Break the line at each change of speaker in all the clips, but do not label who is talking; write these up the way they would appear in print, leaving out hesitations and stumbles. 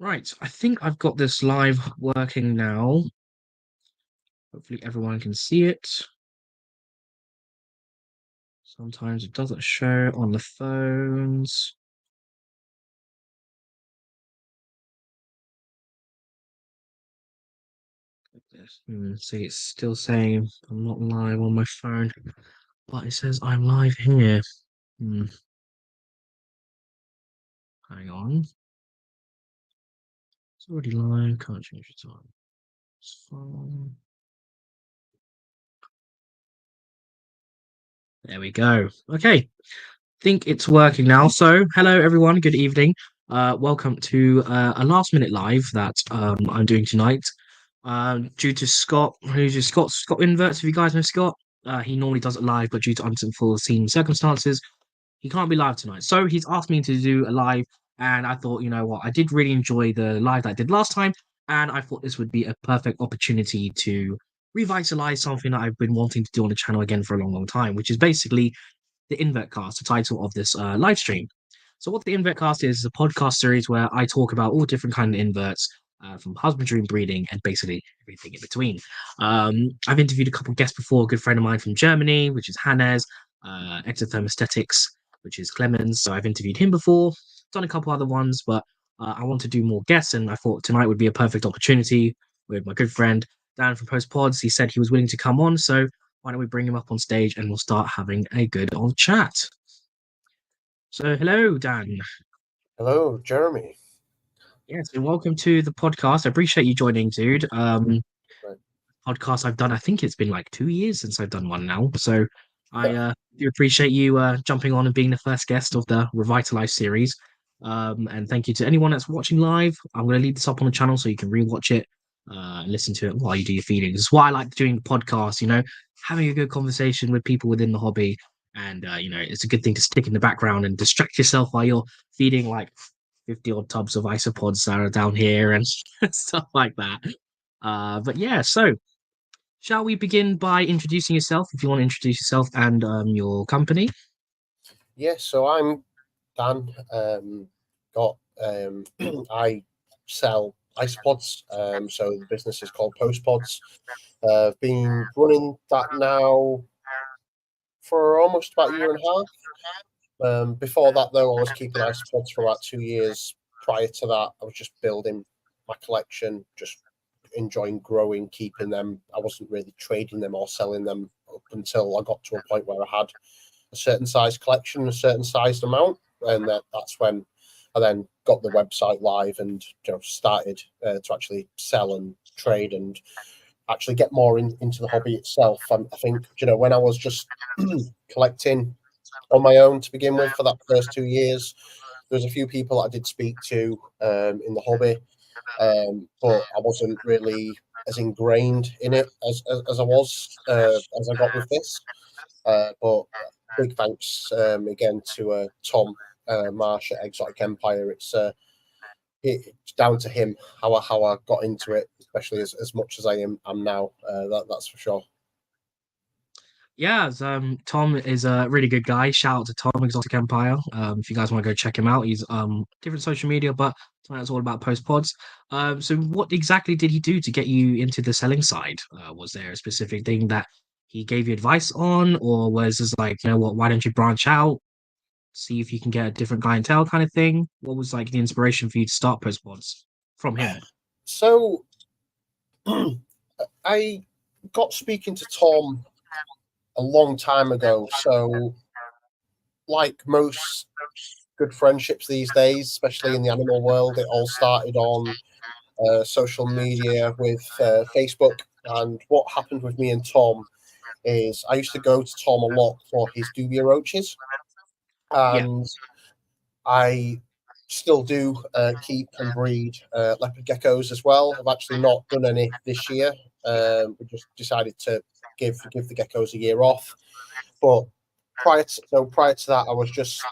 Right, I think I've got this live working now. Hopefully everyone can see it. Sometimes it doesn't show on the phones. See, it's still saying I'm not live on my phone, but it says I'm live here. Hmm, hang on. It's already live, can't change the time. It's fine. There we go. Okay, think it's working now. So, hello everyone, good evening. Welcome to a last minute live that I'm doing tonight. Due to Scott, who's just Scott Inverts, if you guys know Scott, he normally does it live, but due to unforeseen circumstances, he can't be live tonight. So he's asked me to do a live, and I thought, you know what, I did really enjoy the live that I did last time, and I thought this would be a perfect opportunity to revitalize something that I've been wanting to do on the channel again for a long, long time, which is basically the Invertcast, the title of this live stream. So, what the Invertcast is a podcast series where I talk about all different kind of inverts, from husbandry and breeding, and basically everything in between. I've interviewed a couple of guests before. A good friend of mine from Germany, which is Hannes, Exothermosthetics, which is Clemens. So I've interviewed him before. Done a couple other ones, but I want to do more guests, and I thought tonight would be a perfect opportunity with my good friend Dan from PostPods. He said he was willing to come on, so why don't we bring him up on stage and we'll start having a good old chat. So, hello, Dan.
Hello, Jeremy.
Yes, and welcome to the podcast. I appreciate you joining, dude.
Right.
Podcast I've done, I think it's been like 2 years since I've done one now. So, I do appreciate you jumping on and being the first guest of the Revitalize series. And thank you to anyone that's watching live. I'm going to leave this up on the channel so you can rewatch it and listen to it while you do your feedings. It's why I like doing the podcast, having a good conversation with people within the hobby. And, it's a good thing to stick in the background and distract yourself while you're feeding like 50 odd tubs of isopods that are down here and stuff like that. But yeah, so shall we begin by introducing yourself if you want to introduce yourself and your company?
Yes, so I'm Dan. Got I sell isopods. So the business is called PostPods. I've been running that now for almost about a year and a half. Before that, though, I was keeping isopods for about 2 years. Prior to that, I was just building my collection, just enjoying growing, keeping them. I wasn't really trading them or selling them up until I got to a point where I had a certain size collection, a certain sized amount, and that's when I then got the website live and started to actually sell and trade and actually get more into the hobby itself. I think when I was just collecting on my own to begin with for that first 2 years, there was a few people that I did speak to in the hobby, but I wasn't really as ingrained in it as I was as I got with this. But big thanks again to Tom Marsh at Exotic Empire. It's down to him how I got into it, especially as much as I am now. That's for sure.
Yeah, Tom is a really good guy. Shout out to Tom Exotic Empire. If you guys want to go check him out, he's different social media, but tonight it's all about post pods. So what exactly did he do to get you into the selling side? Was there a specific thing that he gave you advice on, or was this like, you know what, why don't you branch out, see if you can get a different clientele kind of thing? What was like the inspiration for you to start post pods from him?
So I got speaking to Tom a long time ago. So like most good friendships these days, especially in the animal world, it all started on social media with Facebook. And what happened with me and Tom is I used to go to Tom a lot for his dubia roaches,
Yeah,
and I still do keep and breed leopard geckos as well. I've actually not done any this year. We just decided to give the geckos a year off. But prior to that, I was just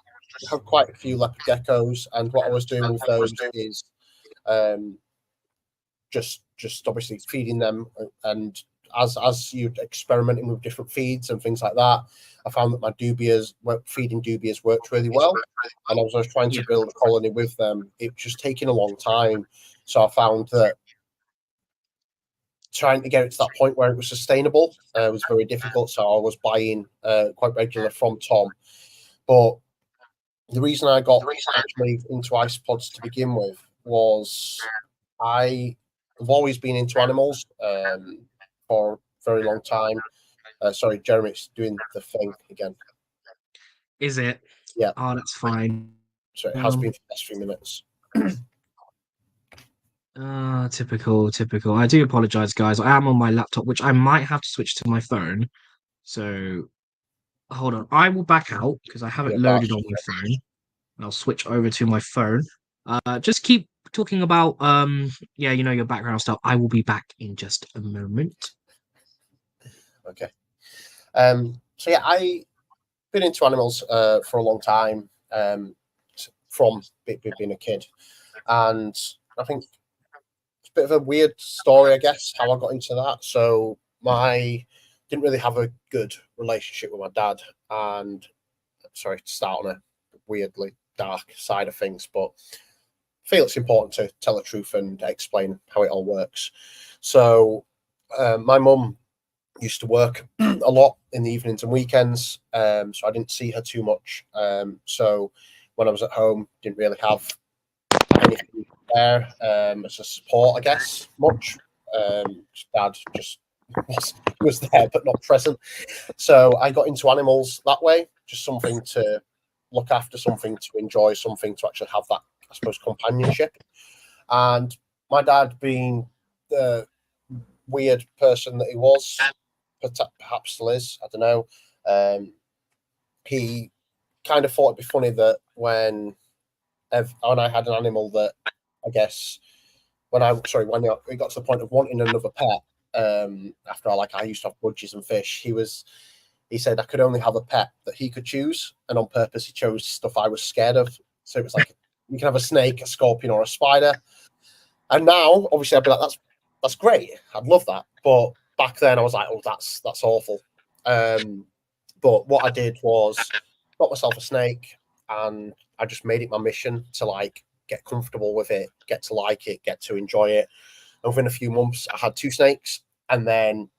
have quite a few leopard geckos, and what I was doing with those is um, just obviously feeding them, and as you're experimenting with different feeds and things like that, I found that my feeding dubias worked really well. And as I was trying to build a colony with them, it was just taking a long time. So I found that trying to get it to that point where it was sustainable was very difficult. So I was buying quite regular from Tom. But the reason I got actually into iSpods to begin with was I have always been into animals for a very long time. Sorry, Jeremy's doing the thing again.
Is it?
Yeah.
Oh, that's fine.
So it has been for the last few minutes.
Typical. I do apologize, guys. I am on my laptop, which I might have to switch to my phone. So hold on. I will back out because I have it loaded on my phone. I'll switch over to my phone. Just keep talking about your background stuff. I will be back in just a moment.
Okay. So yeah, I've been into animals for a long time, from being a kid, and I think it's a bit of a weird story, I guess, how I got into that. So didn't really have a good relationship with my dad, and sorry to start on a weirdly dark side of things, but I feel it's important to tell the truth and explain how it all works. So my mum used to work a lot in the evenings and weekends, so I didn't see her too much. So when I was at home, didn't really have anything there as a support, I guess, much. Dad just was there but not present. So I got into animals that way, just something to look after, something to enjoy, something to actually have that, I suppose, companionship. And my dad, being the weird person that he was, perhaps still is, I don't know, he kind of thought it'd be funny that when I had an animal that, I guess, when it got to the point of wanting another pet, after I used to have budgies and fish, he said I could only have a pet that he could choose, and on purpose he chose stuff I was scared of. So it was like, you can have a snake, a scorpion, or a spider. And now, obviously, I'd be like, that's great, I'd love that. But back then, I was like, oh, that's awful. But what I did was got myself a snake, and I just made it my mission to get comfortable with it, get to like it, get to enjoy it. And within a few months, I had 2 snakes, and then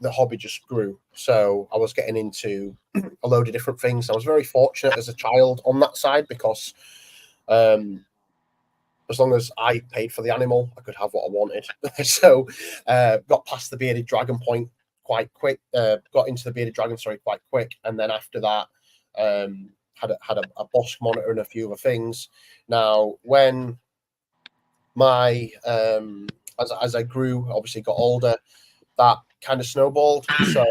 the hobby just grew. So I was getting into a load of different things. I was very fortunate as a child on that side because as long as I paid for the animal, I could have what I wanted. So got past the bearded dragon point quite quick. Got into the bearded dragon, quite quick. And then after that, had a Bosch monitor and a few other things. Now, when my as I grew, obviously got older, that kind of snowballed. So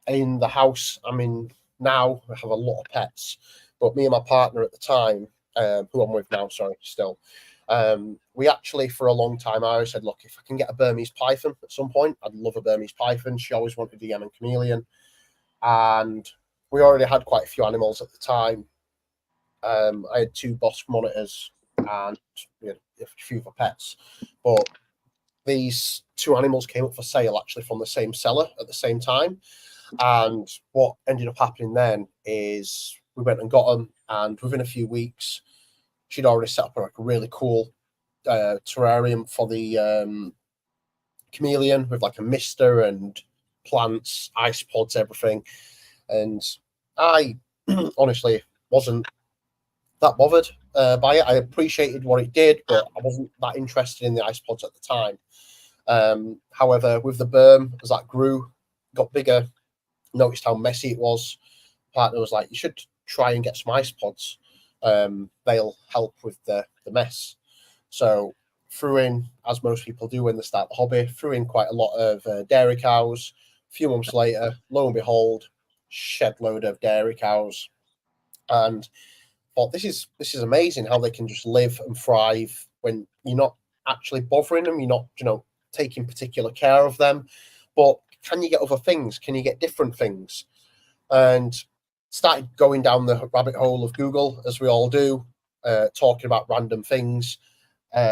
in the house I'm in now, I have a lot of pets, but me and my partner at the time, who I'm with now, still, we actually, for a long time, I always said, look, if I can get a Burmese python at some point, I'd love a Burmese python. She always wanted a Yemen chameleon, and we already had quite a few animals at the time. I had 2 Bosch monitors and a few for pets, but these 2 animals came up for sale actually from the same seller at the same time. And what ended up happening then is we went and got them, and within a few weeks, she'd already set up a really cool terrarium for the chameleon with a mister and plants, ice pods, everything. And I honestly wasn't that bothered by it. I appreciated what it did, but I wasn't that interested in the ice pods at the time. However, with the berm, as that grew, got bigger, noticed how messy it was. Partner was like, you should try and get some ice pods. They'll help with the mess. So threw in, as most people do when they start the hobby, threw in quite a lot of dairy cows. A few months later, lo and behold, shed load of dairy cows. And thought, this is amazing how they can just live and thrive when you're not actually bothering them, you're not, taking particular care of them. But can you get other things? Can you get different things? And started going down the rabbit hole of Google, as we all do, talking about random things,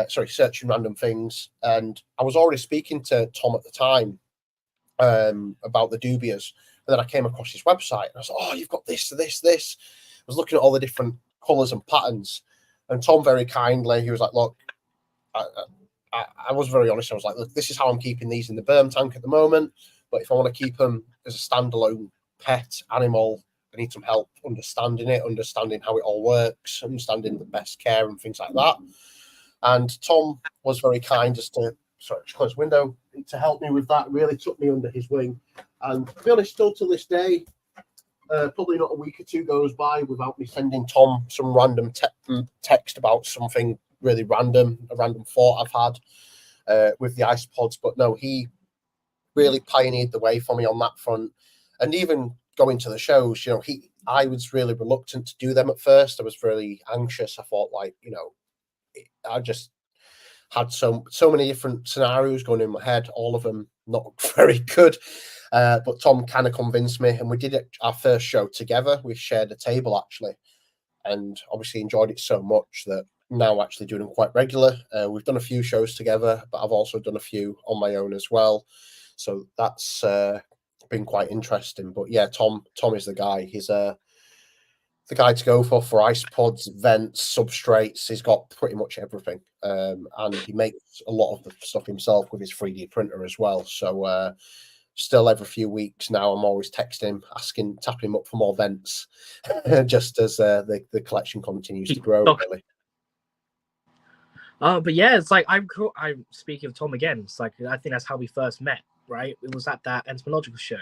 searching random things. And I was already speaking to Tom at the time, about the dubias. And then I came across his website and I was like, oh, you've got this, this, this. I was looking at all the different colours and patterns. And Tom very kindly, he was like, look, I was very honest. I was like, look, this is how I'm keeping these in the berm tank at the moment. But if I want to keep them as a standalone pet animal, I need some help understanding it, understanding how it all works, understanding the best care and things like that. And Tom was very kind as to, sorry, just close the window, to help me with that, really took me under his wing. And to be honest, still to this day, probably not a week or two goes by without me sending Tom some random text about something really random, a random thought I've had with the isopods. But no, he really pioneered the way for me on that front. And even going to the shows, I was really reluctant to do them at first. I was really anxious. I thought, like, I just had so many different scenarios going in my head, all of them not very good. But Tom kind of convinced me, and we did our first show together. We shared a table, actually, and obviously enjoyed it so much that now actually doing them quite regular. We've done a few shows together, but I've also done a few on my own as well. So that's been quite interesting. But yeah, Tom is the guy. He's the guy to go for isopods, vents, substrates. He's got pretty much everything. And he makes a lot of the stuff himself with his 3D printer as well. So still every few weeks now, I'm always texting him, tapping him up for more vents, just as the collection continues to grow, really.
But yeah, it's like I'm speaking of Tom again. It's like I think that's how we first met, right? It was at that entomological show.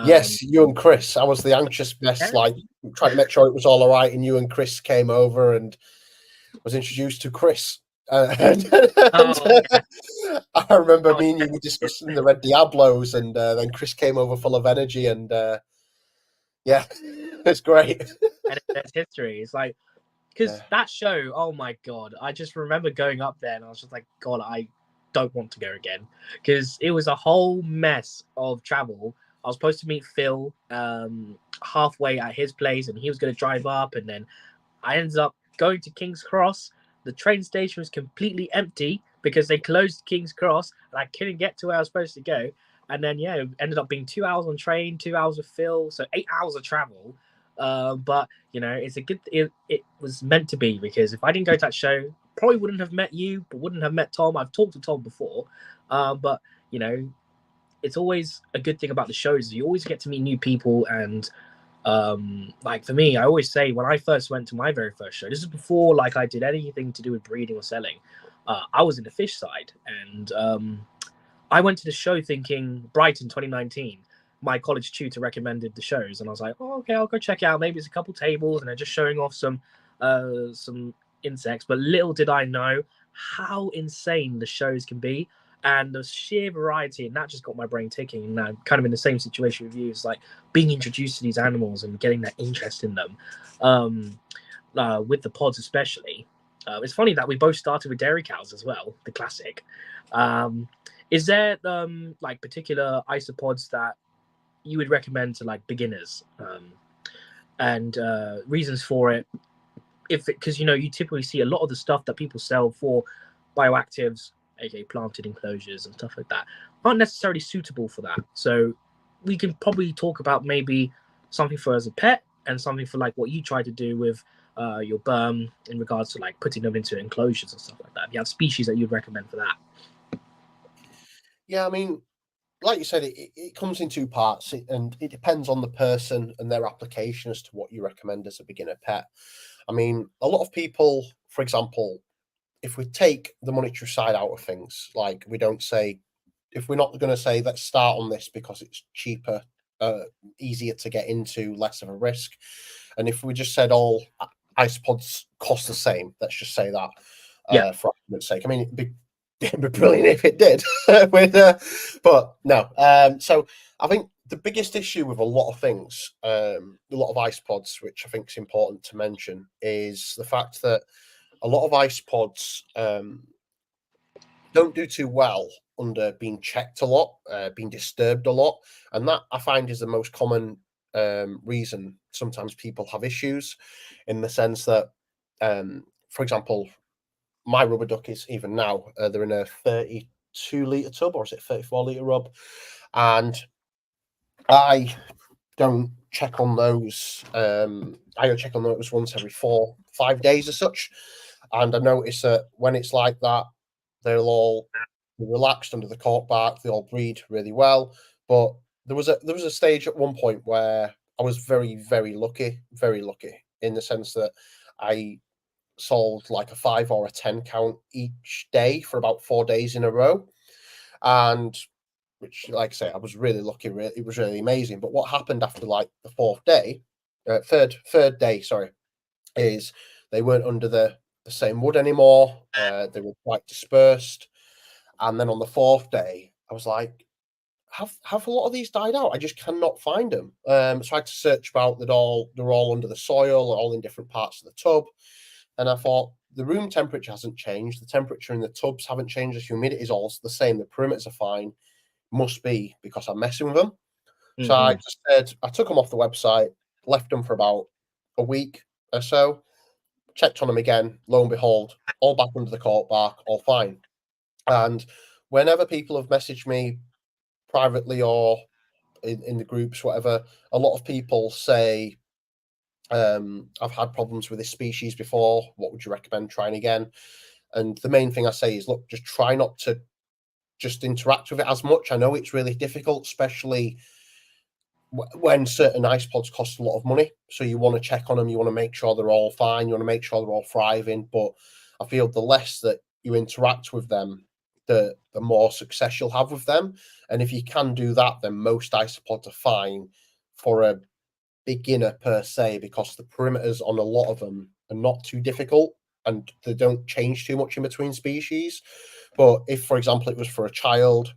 Yes, you and Chris. I was the anxious mess,
Yeah.
like trying to make sure it was all right, and you and Chris came over and was introduced to Chris. I remember me and you were discussing the Red Diablos, and then Chris came over full of energy, and yeah, it's great.
And it's history. It's like, because that show, oh my god, I just remember going up there and I was just like, God, I don't want to go again, because it was a whole mess of travel. I was supposed to meet Phil halfway at his place, and he was going to drive up, and then I ended up going to King's Cross. The train station was completely empty because they closed King's Cross, and I couldn't get to where I was supposed to go. And then yeah, it ended up being 2 hours on train, 2 hours with Phil, so 8 hours of travel. But it's a good. It was meant to be, because if I didn't go to that show, probably wouldn't have met you, but wouldn't have met Tom. I've talked to Tom before, but it's always a good thing about the shows. You always get to meet new people, and like for me, I always say when I first went to my very first show, this is before like I did anything to do with breeding or selling. I was in the fish side, and I went to the show thinking Brighton 2019. My college tutor recommended the shows, and I was like, oh, okay, I'll go check it out. Maybe it's a couple tables, and they're just showing off some insects. But little did I know how insane the shows can be, and the sheer variety, and that just got my brain ticking. And I'm kind of in the same situation with you. It's like being introduced to these animals and getting that interest in them, with the pods especially. It's funny that we both started with dairy cows as well, the classic. Is there like particular isopods that you would recommend to like beginners, and reasons for it? Because you typically see a lot of the stuff that people sell for bioactives, aka planted enclosures and stuff like that, aren't necessarily suitable for that. So we can probably talk about maybe something for as a pet, and something for like what you try to do with your berm in regards to like putting them into enclosures and stuff like that. If you have species that you'd recommend for that.
Yeah, I mean, like you said, it comes in two parts, and it depends on the person and their application as to what you recommend as a beginner pet. I mean, a lot of people, for example, if we take the monetary side out of things, like we don't say, if we're not going to say, let's start on this because it's cheaper, easier to get into, less of a risk. And if we just said all isopods cost the same, let's just say that, for argument's sake. I mean, it'd be brilliant if it did. But no. So I think the biggest issue with a lot of things, a lot of isopods, which I think is important to mention, is the fact that a lot of isopods don't do too well under being checked a lot, being disturbed a lot. And that I find is the most common reason sometimes people have issues, in the sense that, for example, my rubber duckies, even now, they're in a 32-litre tub, or is it 34-litre rub? and I don't check on those. I check on those once every 4-5 days as such, and I notice that when it's like that, they'll all be relaxed under the cork bark. They all breed really well. But there was a stage at one point where I was very very lucky in the sense that I sold like a 5 or a 10 count each day for about 4 days in a row, and which, like I say, I was really lucky. It was really amazing. But what happened after like the third day, sorry, is they weren't under the same wood anymore. They were quite dispersed. And then on the fourth day, I was like, have a lot of these died out? I just cannot find them. So I had to search about that they're all under the soil, all in different parts of the tub. And I thought the room temperature hasn't changed. The temperature in the tubs haven't changed. The humidity is all the same. The perimeters are fine. Must be because I'm messing with them. So I
Mm-hmm.
just said I took them off the website, left them for about a week or so, checked on them again. Lo and behold, all back under the cork bark, all fine. And whenever people have messaged me privately or in the groups, whatever, a lot of people say, I've had problems with this species before. What would you recommend trying again? And the main thing I say is, look, just try not to just interact with it as much. I know it's really difficult, especially when certain ice pods cost a lot of money. So you want to check on them, you want to make sure they're all fine, you want to make sure they're all thriving. But I feel the less that you interact with them, the more success you'll have with them. And if you can do that, then most isopods are fine for a beginner per se, because the perimeters on a lot of them are not too difficult and they don't change too much in between species. But if, for example, it was for a child,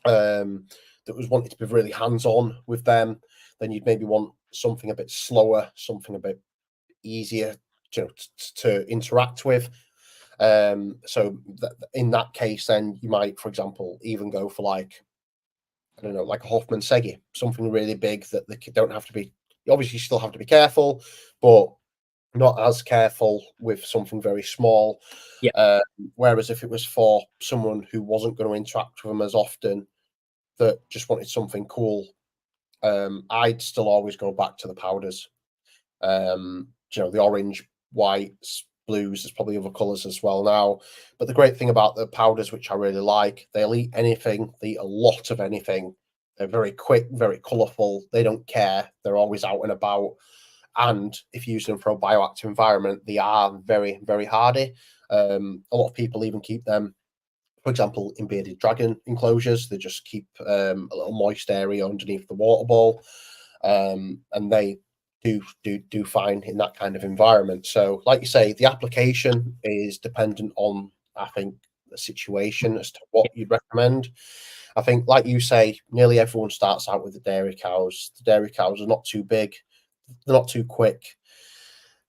that was wanting to be really hands-on with them, then you'd maybe want something a bit slower, something a bit easier to interact with. So in that case, then you might, for example, even go for like, I don't know, like a Hoffman Segi, something really big that they don't have to be. You obviously still have to be careful, but not as careful with something very small.
Yeah.
Whereas if it was for someone who wasn't going to interact with them as often, that just wanted something cool, I'd still always go back to the powders. The orange, whites, blues. There's probably other colours as well now. But the great thing about the powders, which I really like, they'll eat anything. They eat a lot of anything. They're very quick, very colourful. They don't care. They're always out and about. And if you use them for a bioactive environment, they are very, very hardy. A lot of people even keep them, for example, in bearded dragon enclosures. They just keep a little moist area underneath the water ball, and they do fine in that kind of environment. So, like you say, the application is dependent on, I think, the situation as to what you'd recommend. I think, like you say, nearly everyone starts out with the dairy cows. The dairy cows are not too big, they're not too quick,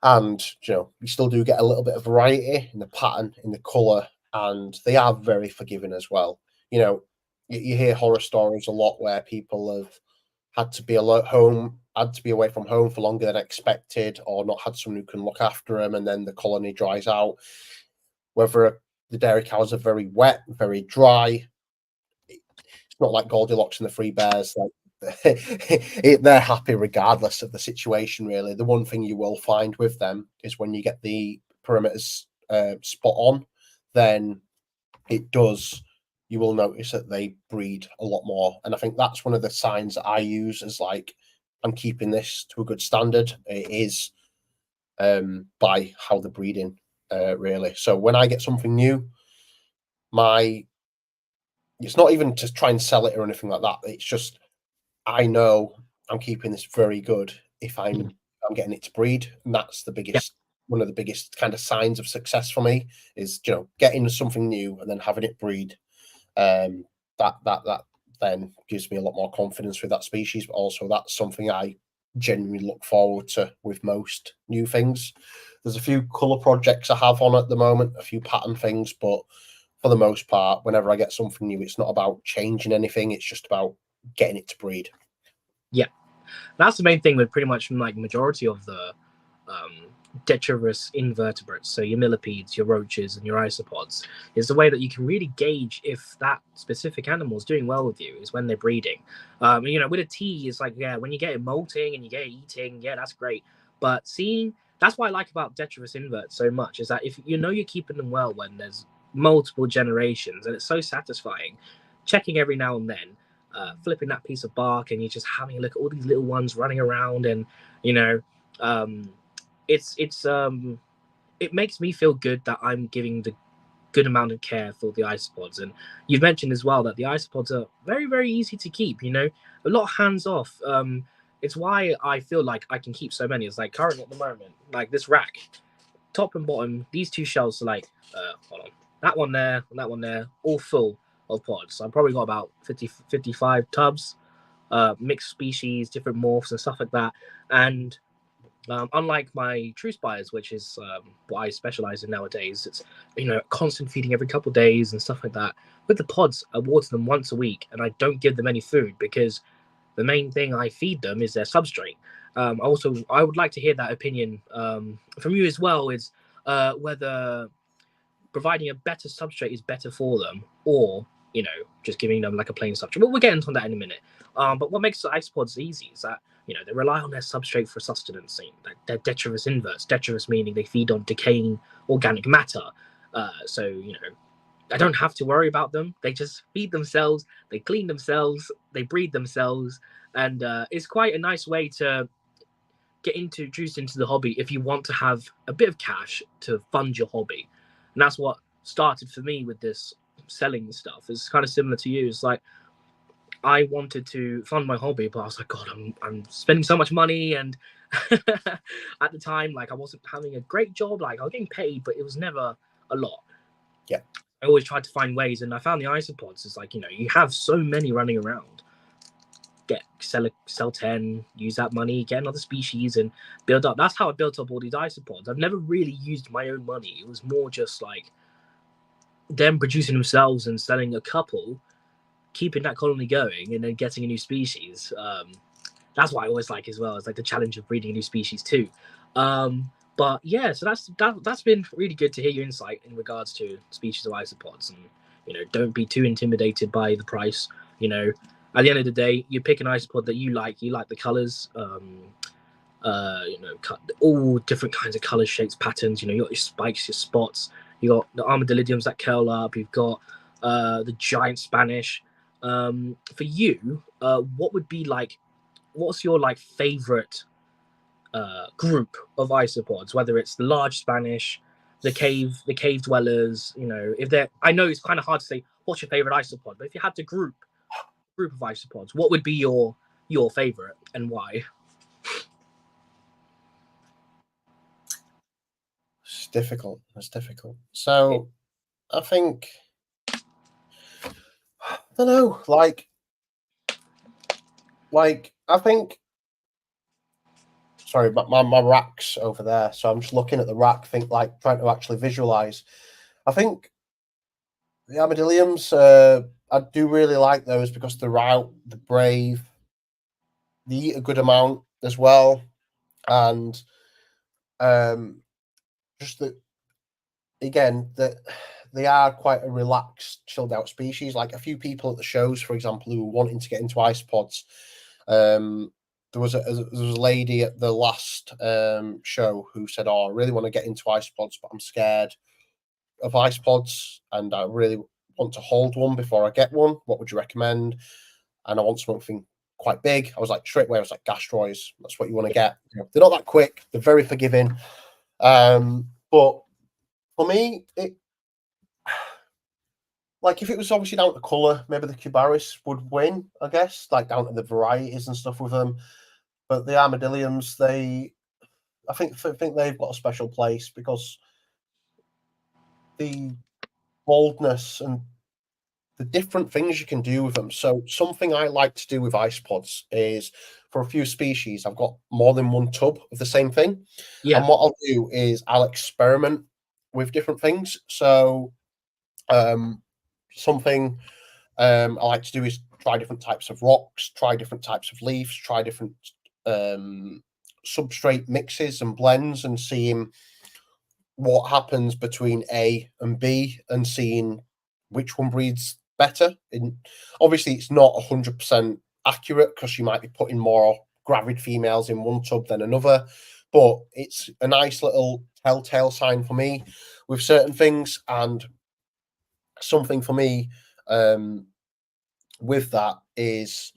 and you still do get a little bit of variety in the pattern, in the color, and they are very forgiving as well. You hear horror stories a lot where people have had to be had to be away from home for longer than expected, or not had someone who can look after them, and then the colony dries out. Whether the dairy cows are very wet, very dry, it's not like Goldilocks and the Three Bears. Like they're happy regardless of the situation. Really, the one thing you will find with them is when you get the perimeters spot on, then it does. You will notice that they breed a lot more, and I think that's one of the signs that I use as like, I'm keeping this to a good standard. It is by how they're breeding, really. So when I get something new, it's not even to try and sell it or anything like that. It's just, I know I'm keeping this very good if
Mm.
I'm getting it to breed, and that's
Yeah.
one of the biggest kind of signs of success for me is getting something new and then having it breed. That then gives me a lot more confidence with that species, but also that's something I genuinely look forward to with most new things. There's a few color projects I have on at the moment, a few pattern things, but for the most part, whenever I get something new, it's not about changing anything. It's just about getting it to breed.
Yeah. That's the main thing with pretty much like majority of the um, detrivorous invertebrates, so your millipedes, your roaches, and your isopods, is the way that you can really gauge if that specific animal is doing well with you is when they're breeding. With a T, it's like, yeah, when you get it molting and you get it eating, yeah, that's great. But seeing, that's what I like about detrivorous inverts so much, is that if you know you're keeping them well when there's multiple generations, and it's so satisfying checking every now and then, flipping that piece of bark, and you're just having a look at all these little ones running around, and you know, um, it's it makes me feel good that I'm giving the good amount of care for the isopods. And you've mentioned as well that the isopods are very, very easy to keep. A lot of hands off. It's why I feel like I can keep so many. It's like currently at the moment, like this rack, top and bottom, these two shelves are like, hold on, that one there and that one there, all full of pods. So I've probably got about 55 tubs, mixed species, different morphs and stuff like that. And unlike my true spires, which is what I specialize in nowadays, it's constant feeding every couple of days and stuff like that. With the pods, I water them once a week, and I don't give them any food because the main thing I feed them is their substrate. I would like to hear that opinion from you as well. Is whether providing a better substrate is better for them, or just giving them like a plain substrate. But we'll get into that in a minute. But what makes the isopods easy is that they rely on their substrate for sustenance. They're detrivorous inverts. Detrivorous meaning they feed on decaying organic matter. So I don't have to worry about them. They just feed themselves. They clean themselves. They breed themselves, and it's quite a nice way to get introduced into the hobby if you want to have a bit of cash to fund your hobby. And that's what started for me with this selling stuff. It's kind of similar to you. It's like I wanted to fund my hobby, but I was like, God, I'm spending so much money, and at the time, like I wasn't having a great job. Like I was getting paid, but it was never a lot.
Yeah.
I always tried to find ways, and I found the isopods. It's like you have so many running around. Sell 10, use that money, get another species, and build up. That's how I built up all these isopods. I've never really used my own money. It was more just like them producing themselves and selling a couple, keeping that colony going, and then getting a new species. That's what I always like as well. It's like the challenge of breeding a new species too. But yeah, so that's been really good to hear your insight in regards to species of isopods, and don't be too intimidated by the price. At the end of the day, you pick an isopod that you like. You like the colors, all different kinds of colors, shapes, patterns. You got your spikes, your spots. You got the armadillidiums that curl up. You've got the giant Spanish. For you, what would be like? What's your favorite group of isopods? Whether it's the large Spanish, the cave dwellers. If they're, I know it's kind of hard to say what's your favorite isopod, but if you had to group of isopods, what would be your favorite and why?
It's difficult. So I think, I don't know, like I think. Sorry, but my rack's over there, so I'm just looking at the rack, trying to actually visualize. I think the armadilliums, I do really like those because they're out, they're brave, they eat a good amount as well, and just that again that they are quite a relaxed, chilled out species. Like a few people at the shows, for example, who were wanting to get into isopods. There was a lady at the last show who said, "Oh, I really want to get into isopods, but I'm scared of isopods, and I really want to hold one before I get one. What would you recommend?" And I want something quite big. I was like, straight away, I was like, Gastroids. That's what you want to get. They're not that quick. They're very forgiving. But for me, like if it was obviously down to colour, maybe the Cubaris would win, I guess, like down to the varieties and stuff with them. But the armadilliums, I think they've got a special place because the boldness and the different things you can do with them. So something I like to do with isopods is, for a few species, I've got more than one tub of the same thing.
Yeah.
And what I'll do is I'll experiment with different things. So something I like to do is try different types of rocks, try different types of leaves, try different substrate mixes and blends and seeing what happens between A and B and seeing which one breeds better. And obviously, it's not 100% accurate because you might be putting more gravid females in one tub than another, but it's a nice little telltale sign for me with certain things. And something for me with that is,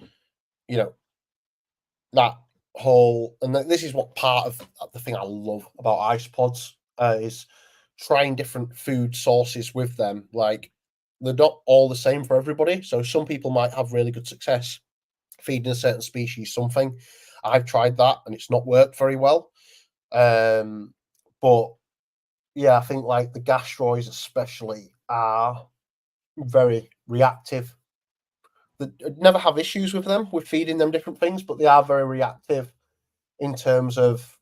you know, that whole, and this is what part of the thing I love about isopods is trying different food sources with them. Like, they're not all the same for everybody. So some people might have really good success feeding a certain species something. I've tried that and it's not worked very well. But yeah, I think like the gastroids especially are very reactive. They never have issues with them with feeding them different things, but they are very reactive in terms of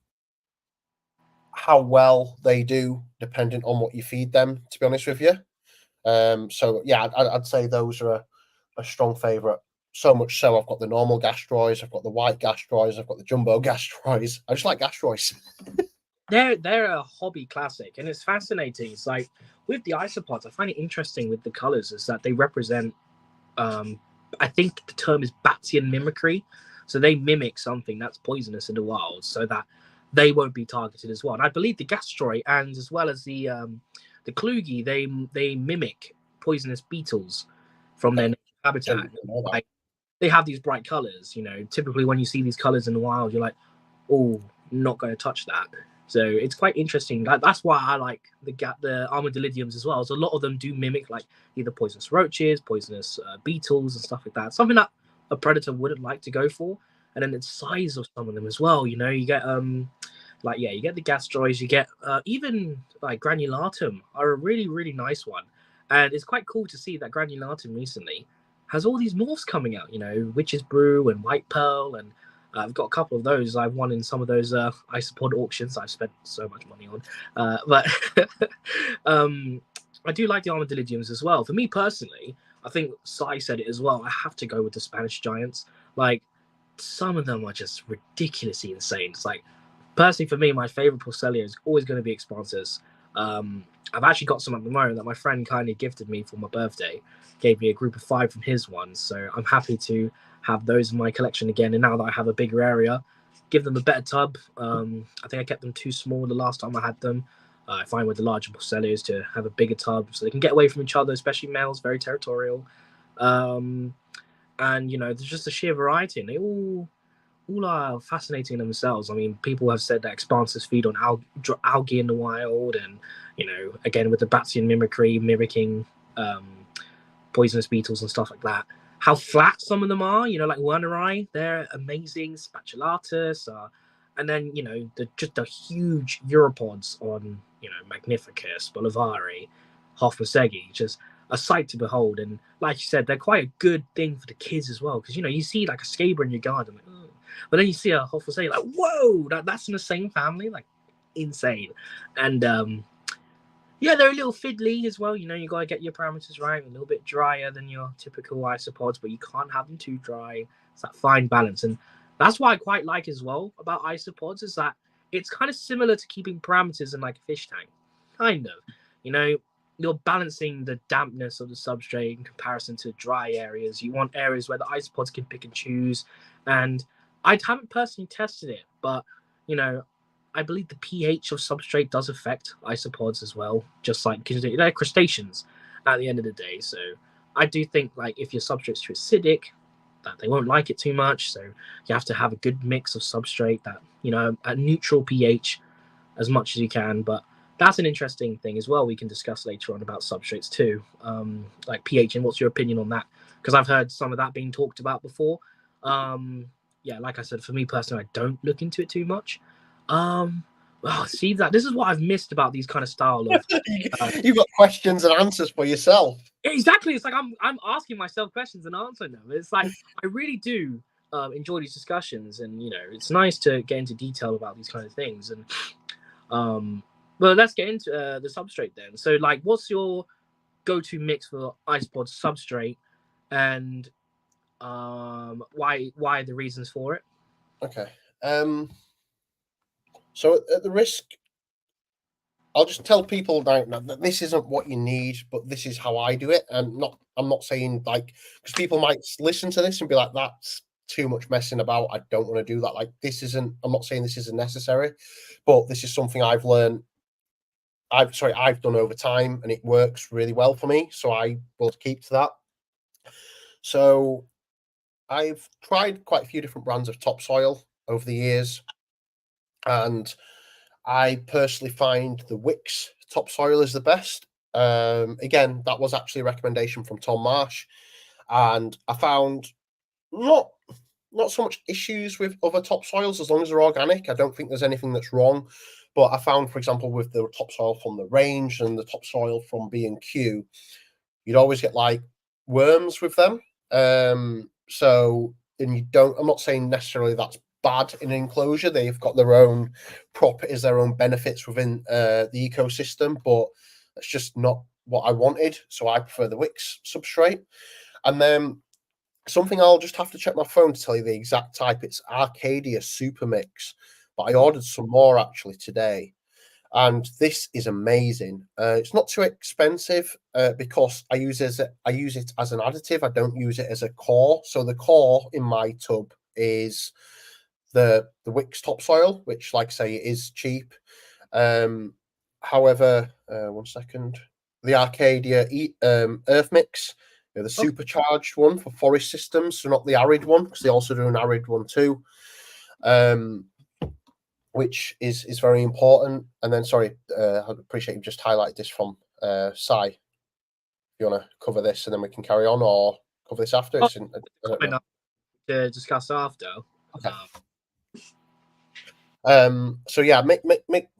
how well they do, depending on what you feed them. To be honest with you, so yeah, I'd say those are a strong favourite. So much so, I've got the normal gastroids, I've got the white gastroids, I've got the jumbo gastroids. I just like gastroids.
They're a hobby classic, and it's fascinating. It's like with the isopods, I find it interesting with the colors is that they represent. I think the term is Batesian mimicry, so they mimic something that's poisonous in the wild, so that they won't be targeted as well. And I believe the gastroid and as well as the klugi, they mimic poisonous beetles from their habitat. Like they have these bright colors. You know, typically when you see these colors in the wild, you're like, oh, not going to touch that. So it's quite interesting. That's why I like the armadillidiums as well. So a lot of them do mimic like either poisonous roaches, poisonous beetles, and stuff like that. Something that a predator wouldn't like to go for. And then the size of some of them as well. You know, you get you get the gastroids, you get even like granulatum are a really really nice one, and it's quite cool to see that granulatum recently has all these morphs coming out. You know, witch's brew and white pearl and I've got a couple of those. I've won in some of those isopod auctions I've spent so much money on. But I do like the armadillidiums as well. For me personally, I think Sai said it as well. I have to go with the Spanish giants. Like, some of them are just ridiculously insane. It's like, personally, for me, my favorite Porcelia is always going to be Expansus. I've actually got some at the moment that my friend kindly gifted me for my birthday. Gave me a group of 5 from his ones. So I'm happy to have those in my collection again. And now that I have a bigger area, give them a better tub. I think I kept them too small the last time I had them. I find with the larger Porcelias to have a bigger tub so they can get away from each other, especially males, very territorial. And, you know, there's just a sheer variety and they all are fascinating themselves. I mean, people have said that expansers feed on algae in the wild and, you know, again, with the Batesian mimicry, mimicking poisonous beetles and stuff like that. How flat some of them are, you know, like Wernerei, they're amazing. Spatulatus, and then, you know, just the huge Europods on, you know, Magnificus, Bolivari, Hoffmannseggi, just a sight to behold. And like you said, they're quite a good thing for the kids as well, because, you know, you see like a Scabra in your garden, like, oh. But then you see a Hoffmannseggi, like, whoa, that's in the same family, like, insane. And yeah, they're a little fiddly as well. You know, you got to get your parameters right. A little bit drier than your typical isopods, but you can't have them too dry. It's that fine balance. And that's what I quite like as well about isopods is that it's kind of similar to keeping parameters in like a fish tank. Kind of. You know, you're balancing the dampness of the substrate in comparison to dry areas. You want areas where the isopods can pick and choose. And I haven't personally tested it, but, you know, I believe the pH of substrate does affect isopods as well, just like because they're crustaceans at the end of the day. So I do think like if your substrate's too acidic, that they won't like it too much. So you have to have a good mix of substrate that, you know, a neutral pH as much as you can. But that's an interesting thing as well. We can discuss later on about substrates too, like pH and what's your opinion on that? Because I've heard some of that being talked about before. Yeah, like I said, for me personally, I don't look into it too much. See that this is what I've missed about these kind of style of.
You've got questions and answers for yourself.
Exactly, it's like I'm asking myself questions and answering them. It's like I really do enjoy these discussions, and you know, it's nice to get into detail about these kind of things. And well, let's get into the substrate then. So, like, what's your go-to mix for isopod substrate, and why the reasons for it?
Okay. So at the risk, I'll just tell people now that this isn't what you need, but this is how I do it. And I'm not saying like, because people might listen to this and be like, that's too much messing about. I don't want to do that. Like, I'm not saying this isn't necessary, but this is something I've learned. I've done over time, and it works really well for me. So I will keep to that. So I've tried quite a few different brands of topsoil over the years, and I personally find the Wicks topsoil is the best. Again, that was actually a recommendation from Tom Marsh, and I found not not so much issues with other topsoils as long as they're organic. I don't think there's anything that's wrong. But I found, for example, with the topsoil from the range and the topsoil from B&Q, you'd always get like worms with them. So, and you don't, I'm not saying necessarily that's bad in an enclosure. They've got their own properties, their own benefits within the ecosystem, but that's just not what I wanted. So I prefer the Wicks substrate. And then something I'll just have to check my phone to tell you the exact type. It's Arcadia Super Mix, but I ordered some more actually today. And this is amazing. It's not too expensive because I use it as an additive. I don't use it as a core. So the core in my tub is the Wicks topsoil, which, like I say, is cheap. However, one second, the Arcadia Earth Mix, the supercharged one for forest systems, so not the arid one, because they also do an arid one too. Which is very important. And then, sorry, I appreciate you just highlighted this from Sai. If you want to cover this, and then we can carry on, or cover this after.
To discuss after.
Okay. So yeah,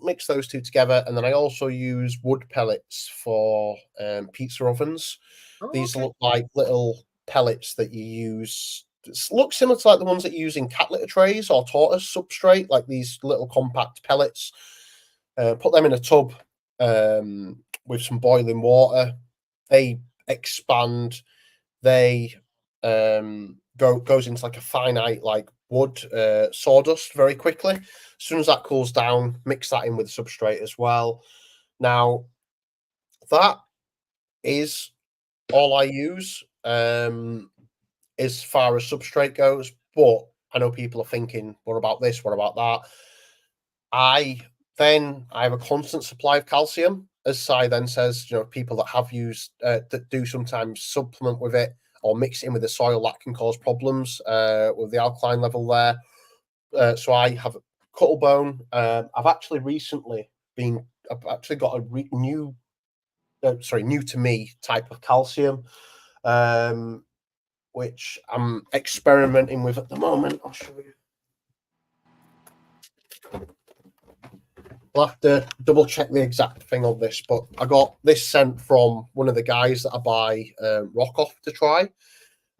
mix those two together, and then I also use wood pellets for pizza ovens. These look like little pellets that you use. Look similar to like the ones that you use in cat litter trays or tortoise substrate, like these little compact pellets. Put them in a tub with some boiling water. They expand. They goes into like a finite like wood sawdust very quickly. As soon as that cools down, mix that in with the substrate as well. Now that is all I use as far as substrate goes, but I know people are thinking, what about this? What about that? I have a constant supply of calcium, as Sai then says. People that have used that do sometimes supplement with it or mix it in with the soil, that can cause problems with the alkaline level there. So I have a Cuttlebone. I've actually got a new to me type of calcium, which I'm experimenting with at the moment. I'll show you. I'll have to double check the exact thing on this, but I got this sent from one of the guys that I buy rock off to try.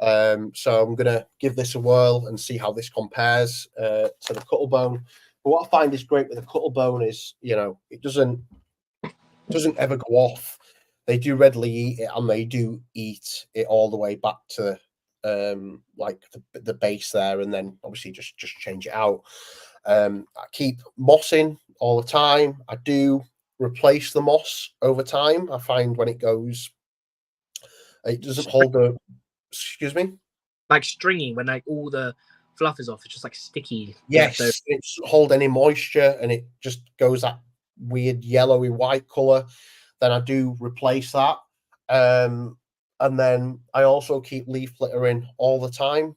So I'm going to give this a whirl and see how this compares to the Cuttlebone. But what I find is great with the Cuttlebone is, it doesn't ever go off. They do readily eat it, and they do eat it all the way back to like the base there, and then obviously just change it out. I keep mossing all the time. I do replace the moss over time. I find when it goes, it doesn't hold the. Excuse me.
Like stringy, when like all the fluff is off, it's just like sticky.
Yes, it doesn't hold any moisture, and it just goes that weird yellowy white color. Then I do replace that, and then I also keep leaf litter in all the time.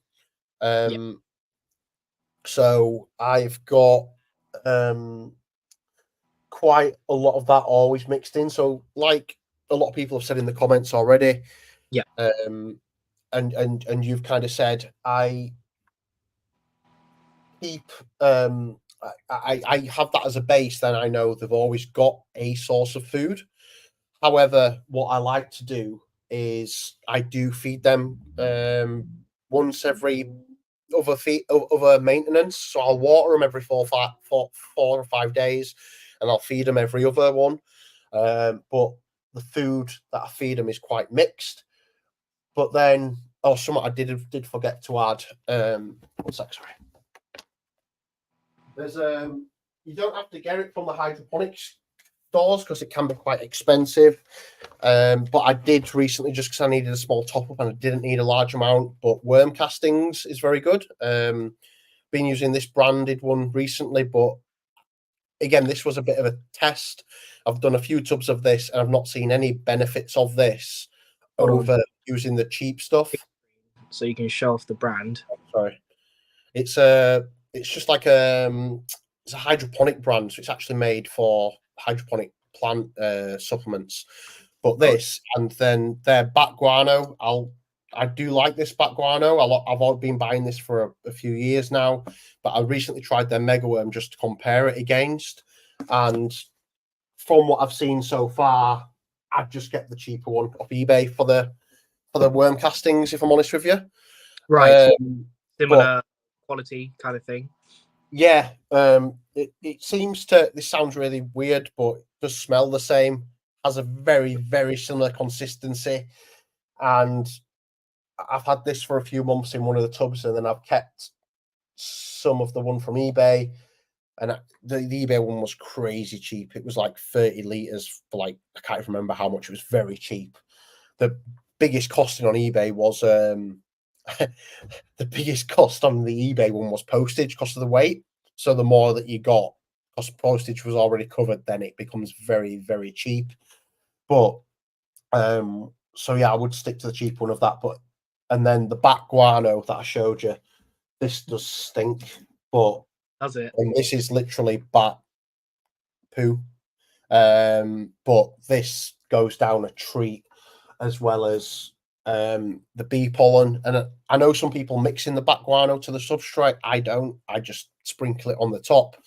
So I've got quite a lot of that always mixed in. So like a lot of people have said in the comments already, and you've kind of said, I keep I have that as a base, then I know they've always got a source of food. However, what I like to do is I do feed them once every other maintenance. So I'll water them every 4 or 5 days, and I'll feed them every other one. But the food that I feed them is quite mixed. But then, something I did forget to add. One sec, sorry. There's you don't have to get it from the hydroponics stores because it can be quite expensive. But I did recently just because I needed a small top up and I didn't need a large amount. But worm castings is very good. Been using this branded one recently, but again, this was a bit of a test. I've done a few tubs of this and I've not seen any benefits of this over using the cheap stuff.
So you can show off the brand.
Sorry, it's just like it's a hydroponic brand, so it's actually made for hydroponic plant supplements. But this and then their bat guano, I do like this bat guano. I've been buying this for a few years now, but I recently tried their mega worm just to compare it against, and from what I've seen so far, I'd just get the cheaper one off eBay for the worm castings. If I'm honest with you,
Right. Similar quality kind of thing.
Yeah, it seems to. This sounds really weird, but it does smell the same. Has a very, very similar consistency, and I've had this for a few months in one of the tubs, and then I've kept some of the one from eBay, and the eBay one was crazy cheap. It was like 30 liters for like I can't even remember how much. It was very cheap. The biggest costing on eBay was the biggest cost on the eBay one was postage, cost of the weight. So the more that you got, because postage was already covered, then it becomes very, very cheap. But so yeah, I would stick to the cheap one of that. But and then the bat guano that I showed you, this does stink. But
does it?
And this is literally bat poo. But this goes down a treat as well as the bee pollen. And I know some people mix in the bat guano to the substrate. I don't. I just sprinkle it on the top.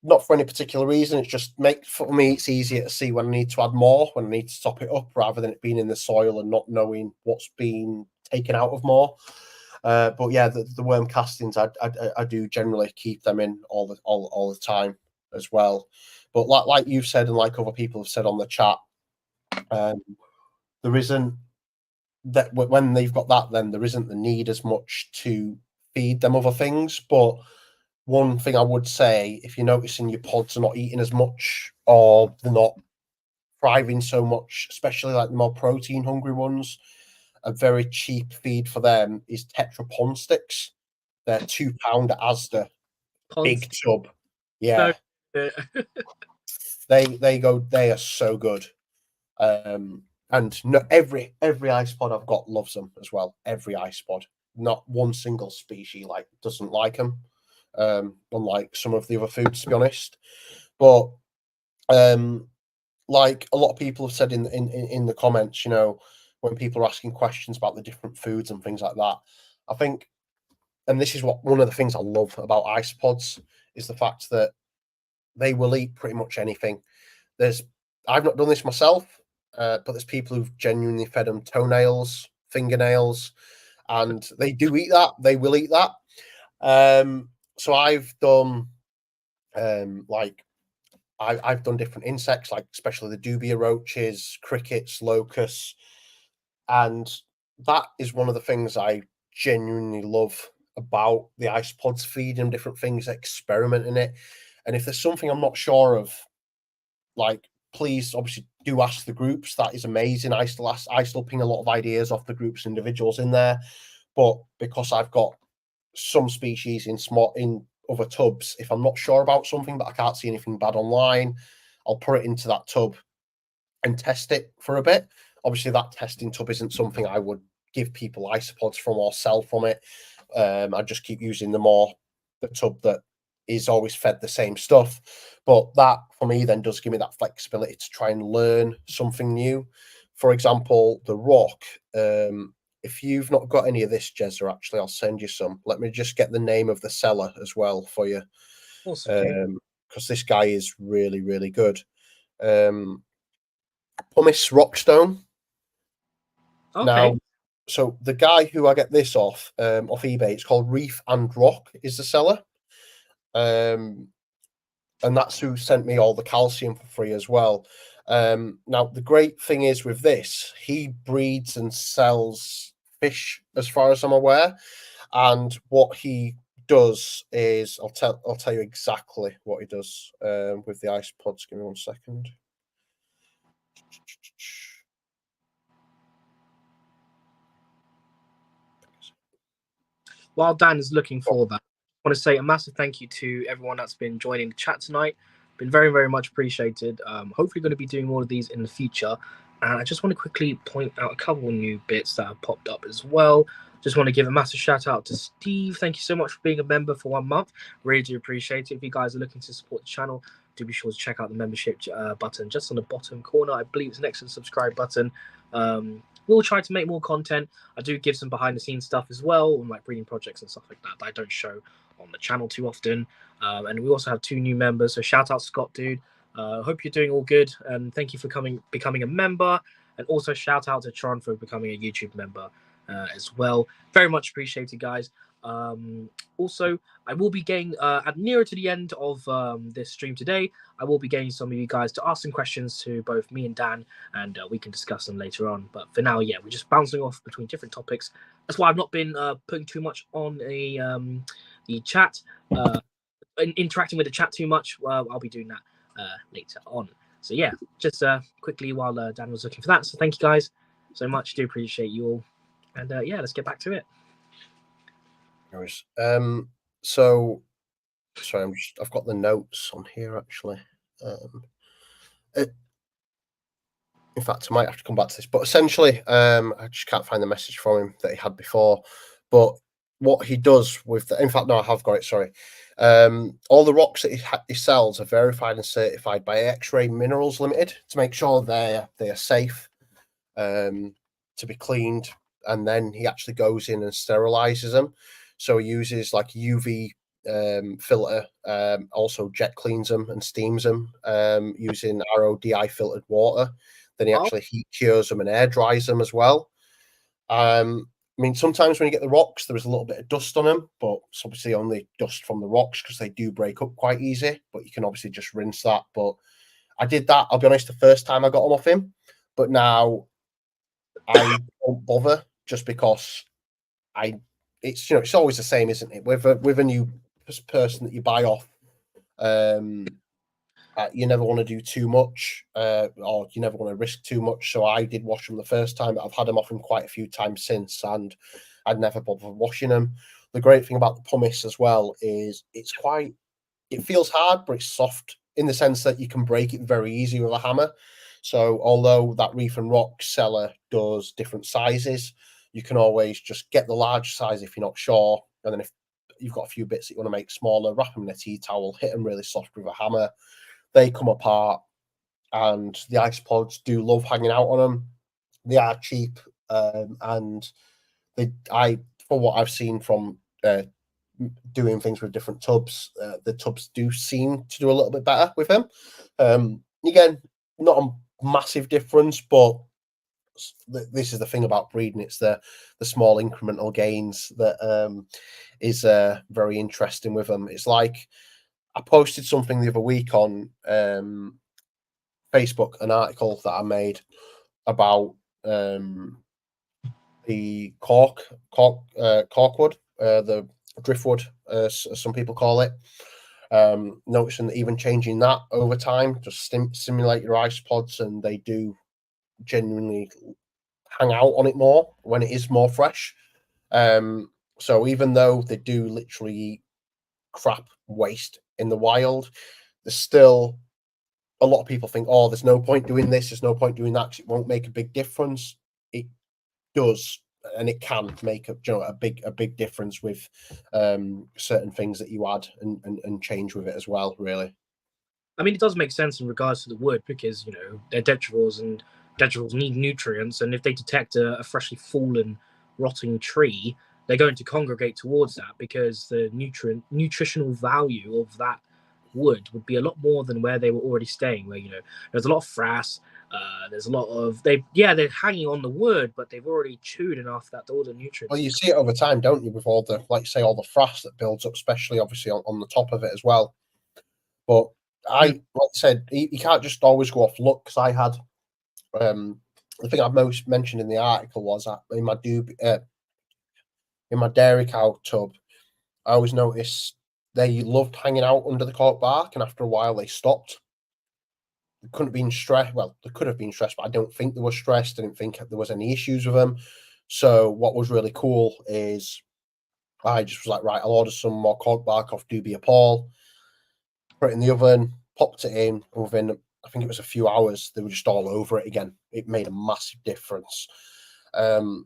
Not for any particular reason. It's just for me, it's easier to see when I need to add more, when I need to top it up, rather than it being in the soil and not knowing what's been taken out of more. But yeah, the worm castings, I do generally keep them in all the time as well. But like you've said, and like other people have said on the chat, there isn't that when they've got that, then there isn't the need as much to feed them other things. But one thing I would say, if you're noticing your pods are not eating as much or they're not thriving so much, especially like the more protein hungry ones, a very cheap feed for them is Tetra Pond sticks. They're £2 at Asda, big tub. Yeah, they are so good. And no, every ice pod I've got loves them as well. Every ice pod, not one single species doesn't like them. Unlike some of the other foods, to be honest. But like a lot of people have said in the comments, you know, when people are asking questions about the different foods and things like that, I think, and this is one of the things I love about ice pods is the fact that they will eat pretty much anything. I've not done this myself, but there's people who've genuinely fed them toenails, fingernails, and they do eat that. They will eat that. So I've done I've done different insects, like especially the dubia roaches, crickets, locusts, and that is one of the things I genuinely love about the ice pods, feeding them different things, experimenting it. And if there's something I'm not sure of, like, please obviously do ask the groups. That is amazing. I still ping a lot of ideas off the groups, individuals in there, but because I've got some species in other tubs, if I'm not sure about something but I can't see anything bad online, I'll put it into that tub and test it for a bit. Obviously that testing tub isn't something I would give people isopods from or sell from it. I just keep using the tub that is always fed the same stuff. But that for me then does give me that flexibility to try and learn something new. For example, the rock, if you've not got any of this, Jezza, actually, I'll send you some. Let me just get the name of the seller as well for you. Because this guy is really, really good. Pumice Rockstone.
Okay.
Now, so the guy who I get this off eBay, it's called Reef and Rock, is the seller. And that's who sent me all the calcium for free as well. Now, the great thing is with this, he breeds and sells fish, as far as I'm aware. And what he does is I'll tell you exactly what he does with the ice pods. Give me 1 second.
While Dan is looking for that, I want to say a massive thank you to everyone that's been joining the chat tonight. Been very, very much appreciated. Hopefully going to be doing more of these in the future. And I just want to quickly point out a couple of new bits that have popped up as well. Just want to give a massive shout out to Steve. Thank you so much for being a member for 1 month. Really do appreciate it. If you guys are looking to support the channel, do be sure to check out the membership button just on the bottom corner. I believe it's next to the subscribe button. We'll try to make more content. I do give some behind the scenes stuff as well, on like breeding projects and stuff like that I don't show on the channel too often. And we also have 2 new members. So shout out Scott, dude. Hope you're doing all good, and thank you for becoming a member. And also shout out to Tron for becoming a YouTube member as well. Very much appreciated, guys. Also, I will be getting nearer to the end of this stream today. I will be getting some of you guys to ask some questions to both me and Dan, and we can discuss them later on. But for now, yeah, we're just bouncing off between different topics. That's why I've not been putting too much on the chat, interacting with the chat too much. I'll be doing that later on. So yeah, just quickly while Dan was looking for that. So thank you guys so much. Do appreciate you all. And yeah, let's get back to it.
So sorry, I've got the notes on here actually. In fact, I might have to come back to this, but essentially, I just can't find the message from him that he had before. But what he does with in fact, no, I have got it. Sorry. All the rocks that he sells are verified and certified by X-Ray Minerals Limited to make sure they are safe to be cleaned, and then he actually goes in and sterilizes them. So he uses like UV filter, also jet cleans them and steams them using RODI filtered water. Then he actually heat cures them and air dries them as well. I mean, sometimes when you get the rocks, there is a little bit of dust on them, but it's obviously only dust from the rocks because they do break up quite easy. But you can obviously just rinse that. But I did that, I'll be honest, the first time I got them off him. But now I don't bother just because it's it's always the same, isn't it? With a new person that you buy off, you never want to do too much, or you never want to risk too much. So I did wash them the first time, but I've had them off him quite a few times since, and I'd never bothered washing them. The great thing about the pumice as well is it feels hard, but it's soft in the sense that you can break it very easy with a hammer. So although that Reef and Rock seller does different sizes, you can always just get the large size if you're not sure. And then if you've got a few bits that you want to make smaller, wrap them in a tea towel, hit them really soft with a hammer. They come apart, and the ice pods do love hanging out on them. They are cheap, and for what I've seen from doing things with different tubs, the tubs do seem to do a little bit better with them. Again, not a massive difference, but this is the thing about breeding. It's the small incremental gains that is very interesting with them. It's like I posted something the other week on Facebook, an article that I made about the corkwood, the driftwood, as some people call it. Noticing that even changing that over time just simulate your ice pods, and they do genuinely hang out on it more when it is more fresh. So even though they do literally eat crap waste in the wild, there's still a lot of people think, oh, there's no point doing this, there's no point doing that because it won't make a big difference. It does, and it can make a big difference with certain things that you add and change with it as well, really.
I mean, it does make sense in regards to the wood because they're detritivores, and detritivores need nutrients, and if they detect a freshly fallen, rotting tree, they're going to congregate towards that because the nutritional value of that wood would be a lot more than where they were already staying, where there's a lot of frass, there's a lot of they're hanging on the wood, but they've already chewed enough that all the nutrients.
Well, you see it over time, don't you, with all the all the frass that builds up, especially obviously on the top of it as well. But like I said, you can't just always go off luck, because I had the thing I've most mentioned in the article was that in my dairy cow tub, I always noticed they loved hanging out under the cork bark, and after a while they stopped. They couldn't have been stressed. Well, they could have been stressed, but I don't think they were stressed. I didn't think there was any issues with them. So what was really cool is I just was like, right, I'll order some more cork bark off Dubia Paul, put it in the oven, popped it in, and within, I think it was a few hours, they were just all over it again. It made a massive difference. And,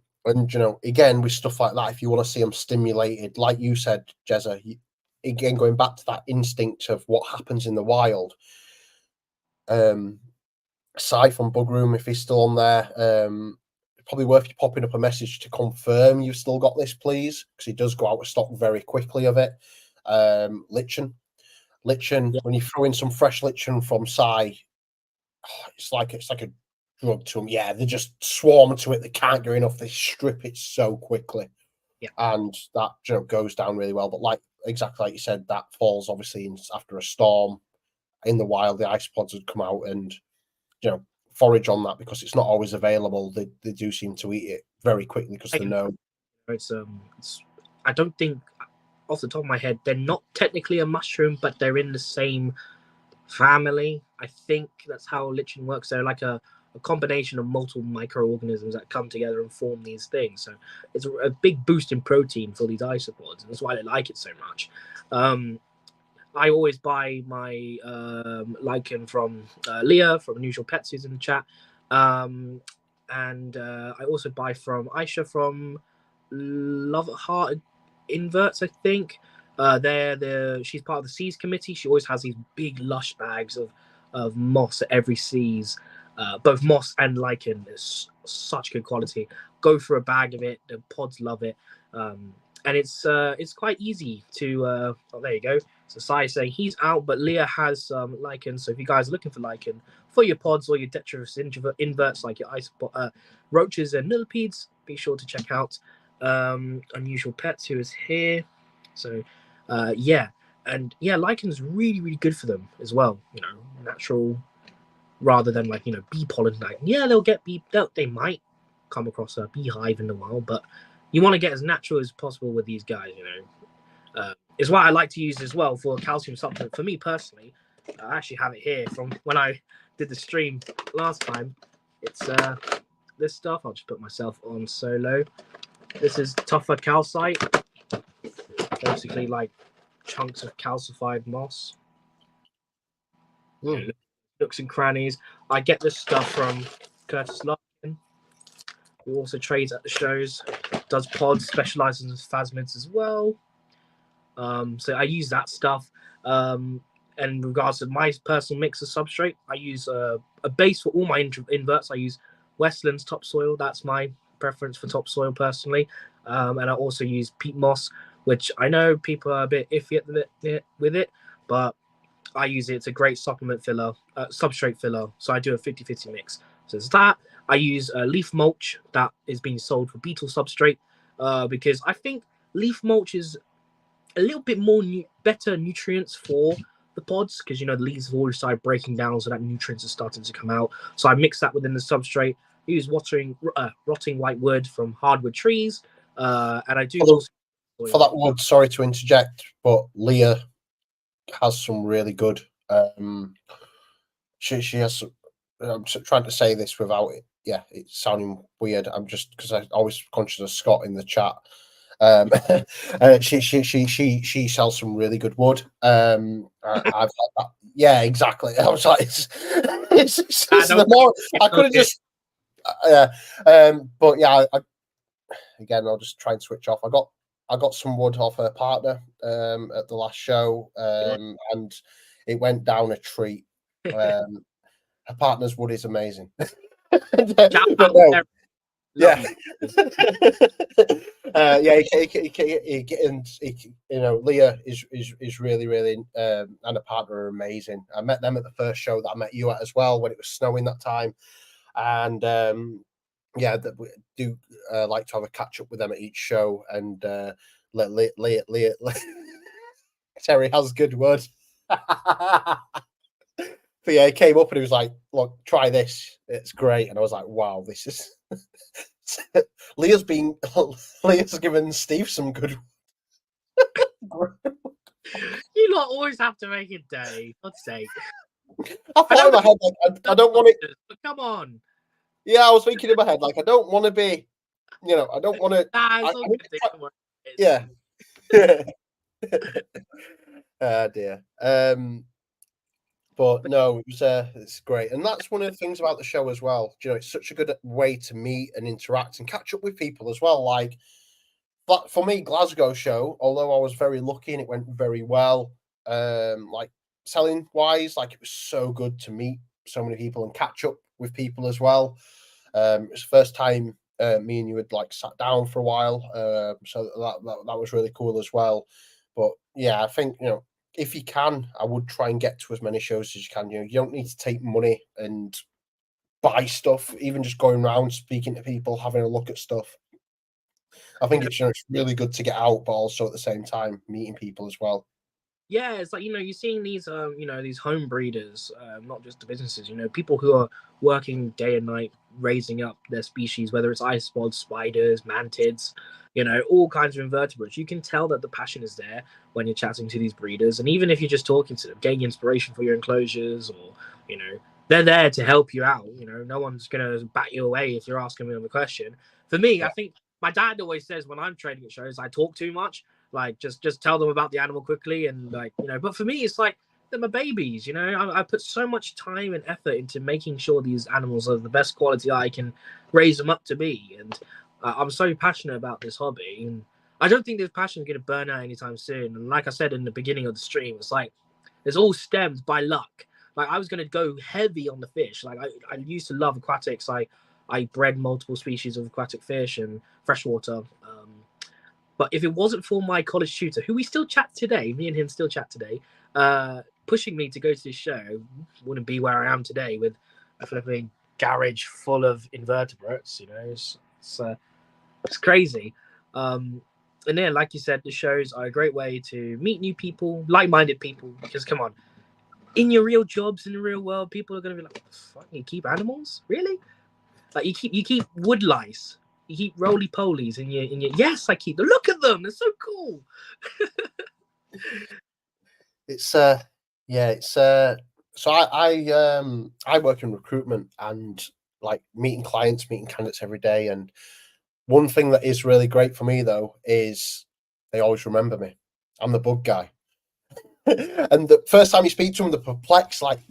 again, with stuff like that, if you want to see them stimulated, like you said, Jezza, again, going back to that instinct of what happens in the wild, aside from Bug Room, if he's still on there, probably worth you popping up a message to confirm you've still got this, please, because he does go out of stock very quickly of it. Lichen,
Yeah.
when you throw in some fresh lichen from Sai, it's like a drug to them. Yeah, they just swarm to it. They can't get enough. They strip it so quickly.
Yeah.
And that goes down really well. But exactly like you said, that falls obviously after a storm. In the wild, the isopods would come out and forage on that because it's not always available. They do seem to eat it very quickly because they know.
It's I don't think, off the top of my head, they're not technically a mushroom, but they're in the same family. I think that's how lichen works. They're like a combination of multiple microorganisms that come together and form these things. So it's a big boost in protein for these isopods, and that's why I like it so much. I always buy my lichen from Leah from Unusual Pets, who's in the chat. And I also buy from Aisha from Love at Heart Inverts, I think. She's part of the Seas Committee. She always has these big lush bags of moss at every Seas, both moss and lichen. It's such good quality. Go for a bag of it. The pods love it. And it's quite easy to. Oh, there you go. So Sai saying he's out, but Leah has some lichen. So if you guys are looking for lichen for your pods or your detritus inverts like your roaches and millipedes, be sure to check out Unusual Pets, who is here. So lichen's really, really good for them as well. Natural rather than bee pollen. They'll get bee. They might come across a beehive in the wild, but you want to get as natural as possible with these guys. It's what I like to use as well for calcium supplement. For me personally, I actually have it here from when I did the stream last time. It's this stuff. I'll just put myself on solo. This is tougher calcite, basically like chunks of calcified moss. Nooks and crannies. I get this stuff from Curtis Larkin, who also trades at the shows, does pods, specializes in phasmids as well. So I use that stuff. And in regards to my personal mix of substrate, I use a base for all my inverts. I use Westland's topsoil. That's my preference for topsoil personally. And I also use peat moss, which I know people are a bit iffy with it, but I use it. It's a great supplement filler, substrate filler. So I do a 50-50 mix. So it's that. I use leaf mulch that is being sold for beetle substrate because I think leaf mulch is a little bit more better nutrients for the pods because the leaves have already started breaking down, so that nutrients are starting to come out. So I mix that within the substrate. I use rotting white wood from hardwood trees, and I do
for that wood. Sorry to interject, but Leah has some really good. She has. I'm trying to say this without it. Yeah, it's sounding weird. I'm just because I'm always conscious of Scott in the chat. She sells some really good wood. I've had that. Yeah, exactly. I was like, it's the more I could have just. But yeah, again, I'll just try and switch off. I got some wood off her partner at the last show, and it went down a treat. Her partner's wood is amazing. Yeah. Leah is really, really, and a partner are amazing. I met them at the first show that I met you at as well when it was snowing that time, and we do like to have a catch up with them at each show. And Leah Terry has good wood. But yeah, he came up and he was like, "Look, try this. It's great." And I was like, "Wow, this is." Leah's given Steve some good
You lot always have to make it day. God's sake.
I thought in my head, like, I don't want it.
But come on.
Yeah, I was thinking in my head, like, I don't want to be, I don't want to.
Nah, it's all good. Don't worry.
Yeah. Ah, dear. But no, it's great, and that's one of the things about the show as well. It's such a good way to meet and interact and catch up with people as well. Like, but for me, Glasgow show, although I was very lucky and it went very well, like selling wise, like it was so good to meet so many people and catch up with people as well. It was the first time me and you had like sat down for a while, so that was really cool as well. But yeah, I think if you can, I would try and get to as many shows as you can. You don't need to take money and buy stuff, even just going around speaking to people, having a look at stuff. I think it's really good to get out, but also at the same time meeting people as well.
Yeah, it's like you're seeing these these home breeders, not just the businesses, people who are working day and night raising up their species, whether it's isopods, spiders, mantids, all kinds of invertebrates. You can tell that the passion is there when you're chatting to these breeders, and even if you're just talking to them, getting inspiration for your enclosures, or they're there to help you out. No one's gonna bat you away if you're asking them a question. For me, I think my dad always says when I'm trading at shows, I talk too much. Like just tell them about the animal quickly, and but for me it's like they're my babies. I put so much time and effort into making sure these animals are the best quality I can raise them up to be, and I'm so passionate about this hobby, and I don't think this passion is going to burn out anytime soon. And like I said in the beginning of the stream, it's like it's all stemmed by luck. Like I was going to go heavy on the fish. Like I used to love aquatics. I bred multiple species of aquatic fish and freshwater. But if it wasn't for my college tutor, who we still chat today, me and him still chat today, pushing me to go to this show, wouldn't be where I am today with a flipping garage full of invertebrates. It's crazy. And yeah, like you said, the shows are a great way to meet new people, like-minded people. Because come on, in your real jobs in the real world, people are gonna be like, "What the fuck? You keep animals, really? Like you keep wood lice." You keep roly polies in your yes, I keep them. Look at them, they're so cool.
So I work in recruitment and like meeting clients, meeting candidates every day. And one thing that is really great for me though is they always remember me. I'm the bug guy. And the first time you speak to them, they're perplexed, like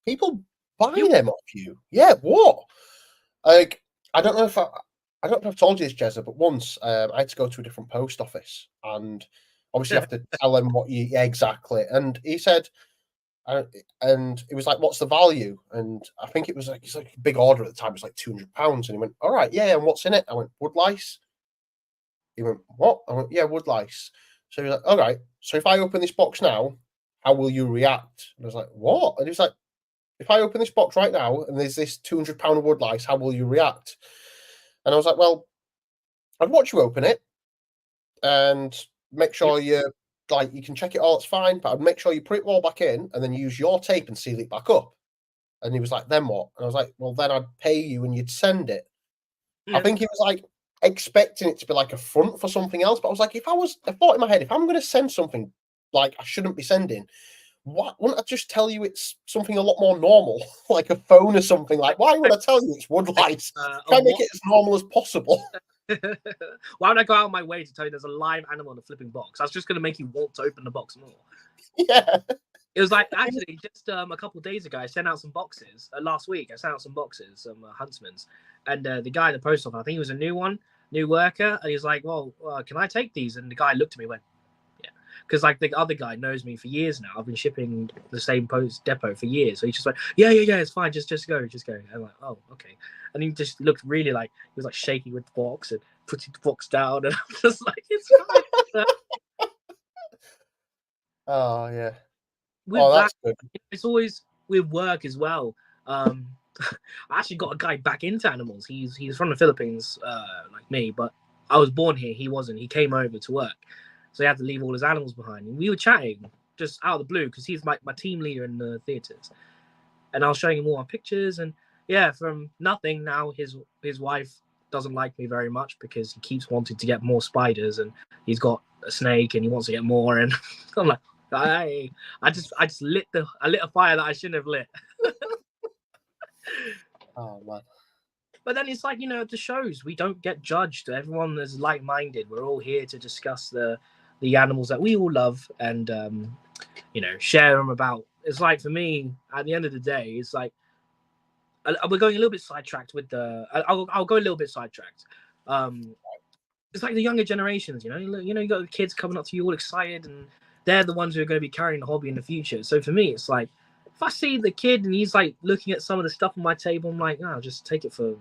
people buy them off you. Yeah, what? Like I don't know if I've told you this, Jezza, but once I had to go to a different post office, and obviously you have to tell them what you exactly. And he said, and it was like, "What's the value?" And I think it's like a big order at the time. It was like £200, and he went, "All right, yeah." And what's in it? I went, "Wood lice." He went, "What?" I went, "Yeah, wood lice." So he was like, "All right. So if I open this box now, how will you react?" And I was like, "What?" And he was like, "If I open this box right now and there's this £200 of wood lice, how will you react?" And I was like, "Well, I'd watch you open it and make sure you can check it all, it's fine, but I'd make sure you put it all back in and then use your tape and seal it back up." And he was like, "Then what?" And I was like, "Well, then I'd pay you and you'd send it." I think he was like expecting it to be like a front for something else, but I was like, I thought in my head, if I'm going to send something like I shouldn't be sending, wouldn't I just tell you it's something a lot more normal, like a phone or something? Like, why would I tell you it's wood lice? Try and make it as normal as possible.
Why would I go out of my way to tell you there's a live animal in a flipping box? That's just going to make you want to open the box more.
Yeah.
It was like actually just a couple of days ago, I sent out some boxes. Last week, I sent out some boxes, some Huntsmans, and the guy at the post office, I think he was a new worker, and he was like, "Well, can I take these?" And the guy looked at me, and went, "Yeah," because like the other guy knows me for years now. I've been shipping the same post depot for years, so he just went, "Yeah, it's fine. Just go." And I'm like, "Oh, okay." And he just looked really like he was like shaking with the box and putting the box down, and I'm just like, "It's fine."
Oh yeah.
That's
good.
It's always with work as well. I actually got a guy back into animals. He's from the Philippines, like me, but I was born here. He wasn't. He came over to work, so he had to leave all his animals behind. And we were chatting just out of the blue because he's my team leader in the theaters, and I was showing him all my pictures. And yeah, from nothing now, his wife doesn't like me very much because he keeps wanting to get more spiders, and he's got a snake and he wants to get more. And I'm like, I just lit a fire that I shouldn't have lit.
Oh man.
But then it's like, the shows, we don't get judged. Everyone is like-minded. We're all here to discuss the animals that we all love and, share them about. It's like, for me, at the end of the day, it's like, we're going a little bit sidetracked with I'll go a little bit sidetracked. It's like the younger generations, you got the kids coming up to you all excited, and they're the ones who are going to be carrying the hobby in the future. So for me, it's like, if I see the kid and he's like looking at some of the stuff on my table, I'm like, I'll just take it for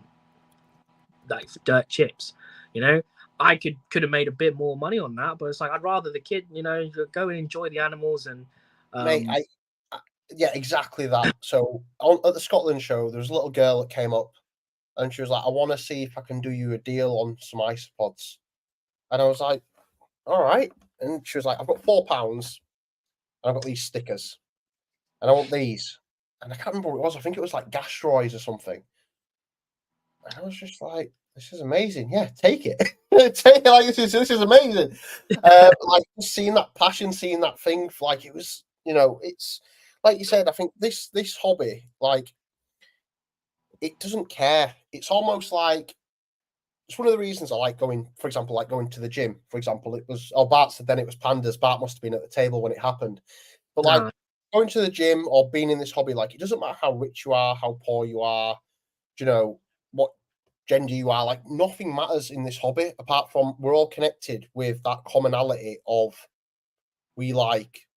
dirt chips. I could have made a bit more money on that, but it's like, I'd rather the kid, go and enjoy the animals. And
Mate, yeah, exactly that. So at the Scotland show, there was a little girl that came up and she was like, I want to see if I can do you a deal on some isopods. And I was like, all right. And she was like, I've got £4 and I've got these stickers and I want these. And I can't remember what it was. I think it was like Gastroids or something. And I was just like, this is amazing. Yeah, take it. Take it. Like, this is amazing. Like, seeing that passion, seeing that thing, like, it was, it's like you said, I think this hobby, like, it doesn't care. It's almost like, it's one of the reasons I like going, for example, like going to the gym. For example, it was, Bart said then it was pandas. Bart must have been at the table when it happened. But like going to the gym or being in this hobby, like, it doesn't matter how rich you are, how poor you are, what gender you are, like, nothing matters in this hobby apart from we're all connected with that commonality of we like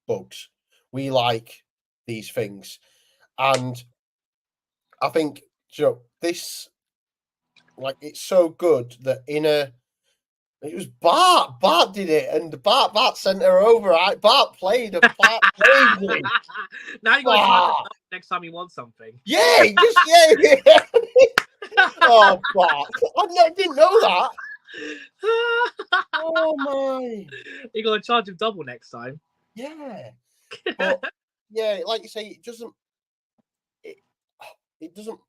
bugs, we like these things. And I think, this, like, it's so good that it was Bart did it, and Bart sent her over. Right? Bart played a part.
Now you got to charge him next time you want something.
Yeah, yeah. Oh, Bart! I didn't know that. Oh my!
You got to charge him double next time.
Yeah, but yeah, like you say, it doesn't. It doesn't.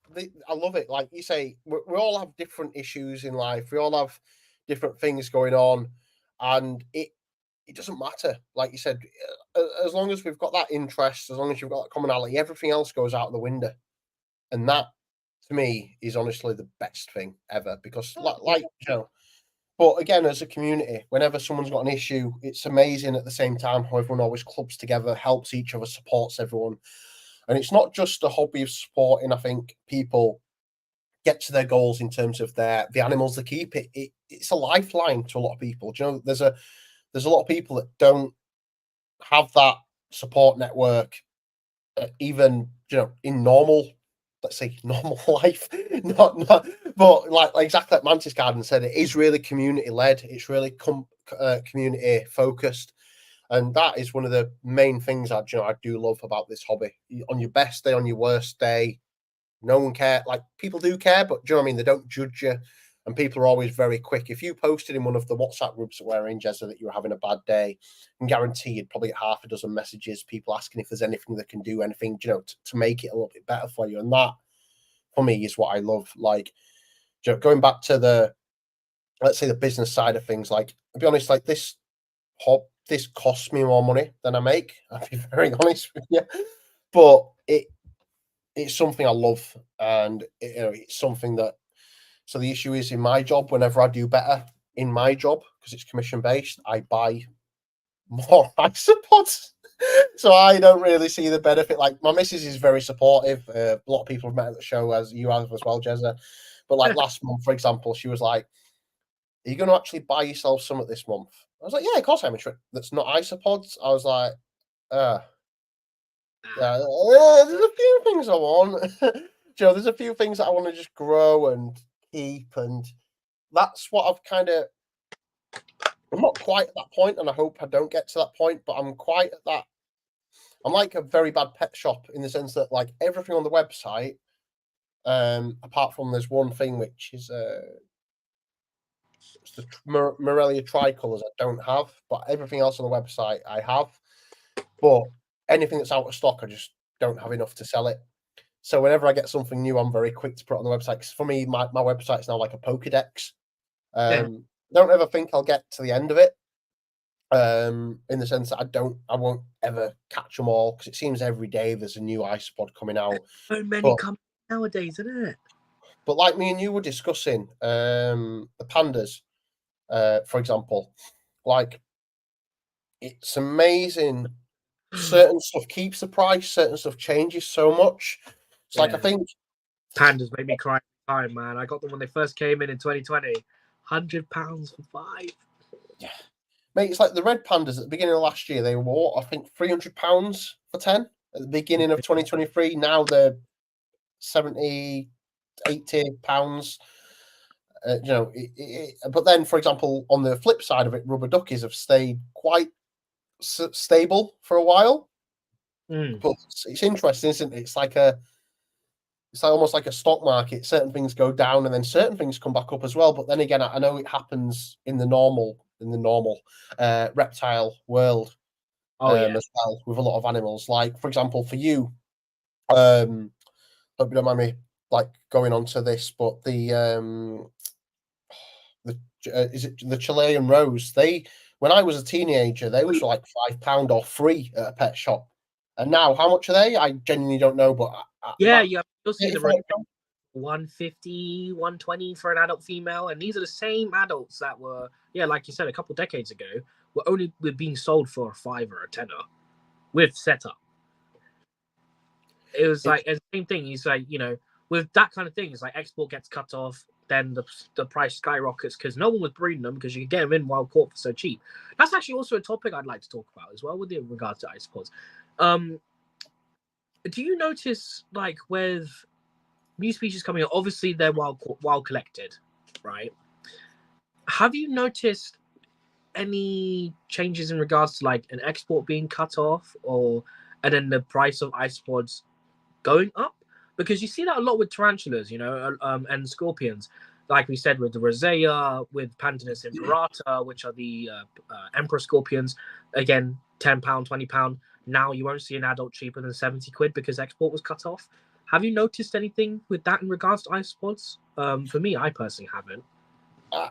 I love it. Like you say, we all have different issues in life. We all have different things going on, and it doesn't matter. Like you said, as long as we've got that interest, as long as you've got that commonality, everything else goes out the window. And that, to me, is honestly the best thing ever. Because, but again, as a community, whenever someone's got an issue, it's amazing at the same time how everyone always clubs together, helps each other, supports everyone. And it's not just a hobby of supporting, I think, people get to their goals in terms of the animals they keep. It's a lifeline to a lot of people. There's a lot of people that don't have that support network, even in normal, let's say, normal life. not but like exactly like Mantis Garden said, it is really community led. It's really community focused. And that is one of the main things I do love about this hobby. On your best day, on your worst day, no one cares. Like, people do care, but do you know what I mean? They don't judge you. And people are always very quick. If you posted in one of the WhatsApp groups that we're in, Jezza, that you were having a bad day, I can guarantee you'd probably get half a dozen messages, people asking if there's anything that can do, anything, to make it a little bit better for you. And that, for me, is what I love. Like, going back to let's say the business side of things, like, I'll be honest, like, this costs me more money than I make. I'll be very honest with you. But it's something I love, and it's something that. So the issue is, in my job, whenever I do better in my job, because it's commission based, I buy more isopods. So I don't really see the benefit. Like, my missus is very supportive. A lot of people have met at the show, as you have as well, Jezza. But like last month, for example, she was like, "Are you going to actually buy yourself some this month?" I was like, "Yeah, of course I'm interested." That's not isopods. I was like, yeah, there's a few things I want. There's a few things that I want to just grow and keep, and that's what I'm not quite at that point, and I hope I don't get to that point, but I'm quite at that. I'm like a very bad pet shop in the sense that, like, everything on the website, apart from there's one thing which is it's the Morelia tricolours I don't have, but everything else on the website I have. But anything that's out of stock, I just don't have enough to sell it. So whenever I get something new, I'm very quick to put it on the website. Because for me, my website's now like a Pokédex. Don't ever think I'll get to the end of it. In the sense that I won't ever catch them all, because it seems every day there's a new iSpod coming out.
So many come nowadays, isn't it?
But like me and you were discussing, the pandas, for example, like, it's amazing. Certain stuff keeps the price, certain stuff changes so much. It's like, I think
pandas made me cry every time, man. I got them when they first came in 2020. £100 for 5.
Yeah, mate, it's like the red pandas at the beginning of last year. They were, I think, £300 for 10 at the beginning of 2023. Now they're 70, £80. But then, for example, on the flip side of it, rubber duckies have stayed quite stable for a while. But it's interesting, isn't it? It's like almost like a stock market. Certain things go down, and then certain things come back up as well. But then again, I know it happens in the normal reptile world as well, with a lot of animals. Like, for example, for you, hope you don't mind me like going on to this, but is it the Chilean rose? When I was a teenager, they were like £5 or free at a pet shop. And now, how much are they? I genuinely don't know, but
you'll see the rate 150, 120 for an adult female, and these are the same adults that were, like you said, a couple decades ago, were being sold for a £5 or a £10 with setup. It was like the same thing. He's like, with that kind of thing, it's like export gets cut off, then the price skyrockets because no one was breeding them, because you can get them in wild caught for so cheap. That's actually also a topic I'd like to talk about as well with regards to iSpods. Do you notice, like, with new species coming out, obviously they're wild collected, right? Have you noticed any changes in regards to like an export being cut off, and then the price of iSpods going up? Because you see that a lot with tarantulas, and scorpions. Like we said, with the Rosea, with Pandanus imperata, which are the emperor scorpions, again, £10, £20. Now you won't see an adult cheaper than £70 because export was cut off. Have you noticed anything with that in regards to iSpods? For me, I personally haven't.
I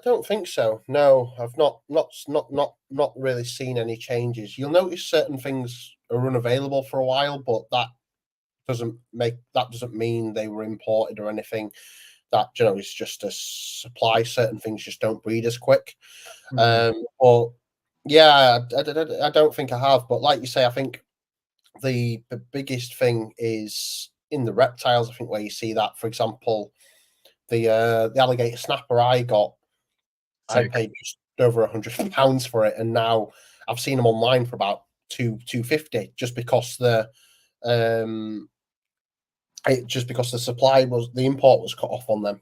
don't think so. No, I've not really seen any changes. You'll notice certain things are unavailable for a while, but that doesn't mean they were imported or anything. That it's just a supply. Certain things just don't breed as quick. But yeah, I don't think I have. But like you say, I think the biggest thing is in the reptiles. I think where you see that, for example, the alligator snapper I got, I paid just over £100 for it, and now I've seen them online for about £250, just because the import was cut off on them.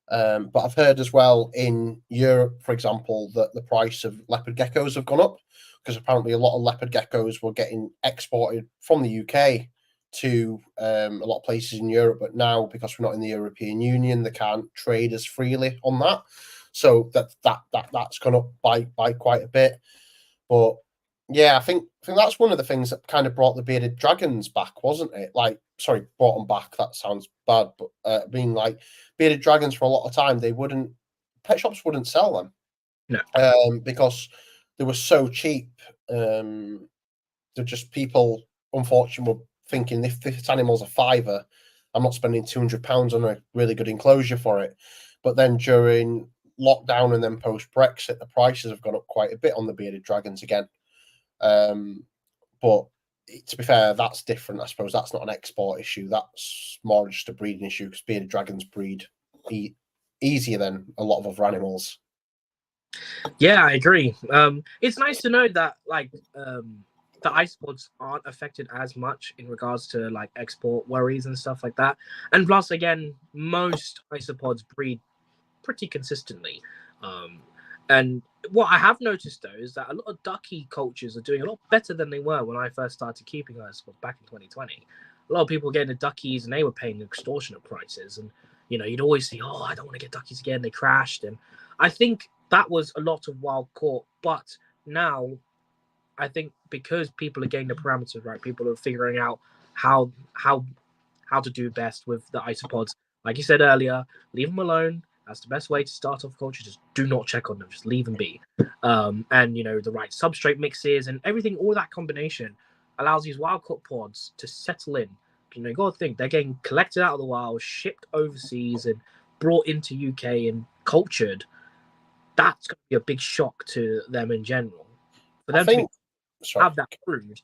But I've heard as well in Europe, for example, that the price of leopard geckos have gone up, because apparently a lot of leopard geckos were getting exported from the UK to a lot of places in Europe, but now, because we're not in the European Union, they can't trade as freely on that. So that's gone up by quite a bit. But yeah, I think that's one of the things that kind of brought the bearded dragons back, wasn't it? Like, sorry, brought them back. That sounds bad, but being like bearded dragons for a lot of time, pet shops wouldn't sell them, because they were so cheap. They're just, people, unfortunately, were thinking, if this animal's a £5, I'm not spending £200 on a really good enclosure for it. But then during lockdown and then post Brexit, the prices have gone up quite a bit on the bearded dragons again. But to be fair, that's different. I suppose that's not an export issue. That's more just a breeding issue, because bearded dragons breed easier than a lot of other animals.
Yeah, I agree. It's nice to know that the iSpods aren't affected as much in regards to like export worries and stuff like that. And plus, again, most isopods breed pretty consistently. And what I have noticed, though, is that a lot of ducky cultures are doing a lot better than they were when I first started keeping iSpods back in 2020. A lot of people were getting the duckies, and they were paying extortionate prices. And, you'd always see, oh, I don't want to get duckies again. They crashed. And I think that was a lot of wild caught. But now, I think because people are getting the parameters right, people are figuring out how to do best with the isopods. Like you said earlier, leave them alone. That's the best way to start off culture. Just do not check on them. Just leave them be. And the right substrate mixes and everything, all that combination allows these wild caught pods to settle in. You got to think they're getting collected out of the wild, shipped overseas, and brought into UK and cultured. That's going to be a big shock to them in general. For them to have that brood,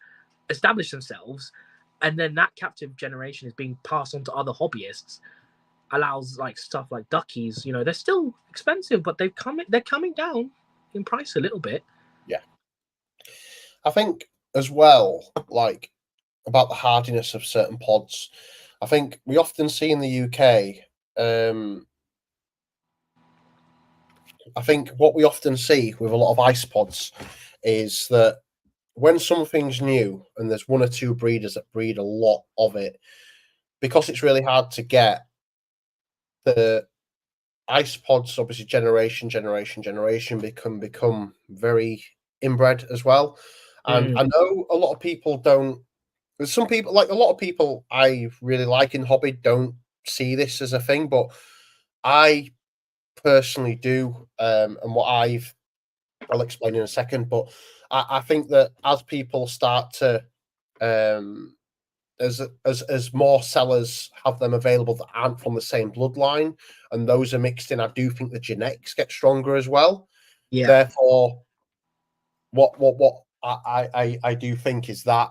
establish themselves, and then that captive generation is being passed on to other hobbyists, allows like stuff like duckies. They're still expensive, but they're coming down in price a little bit.
Yeah, I think as well, like about the hardiness of certain pods. I think we often see in the UK. I think what we often see with a lot of isopods is that when something's new and there's one or two breeders that breed a lot of it, because it's really hard to get, the isopods obviously generation become very inbred as well. And I know a lot of people don't. There's some people, like a lot of people I really like in hobby, don't see this as a thing, but I personally do. And what I'll explain in a second, but I think that as people start to as more sellers have them available that aren't from the same bloodline, and those are mixed in, I do think the genetics get stronger as well.
Yeah.
Therefore, what I do think is that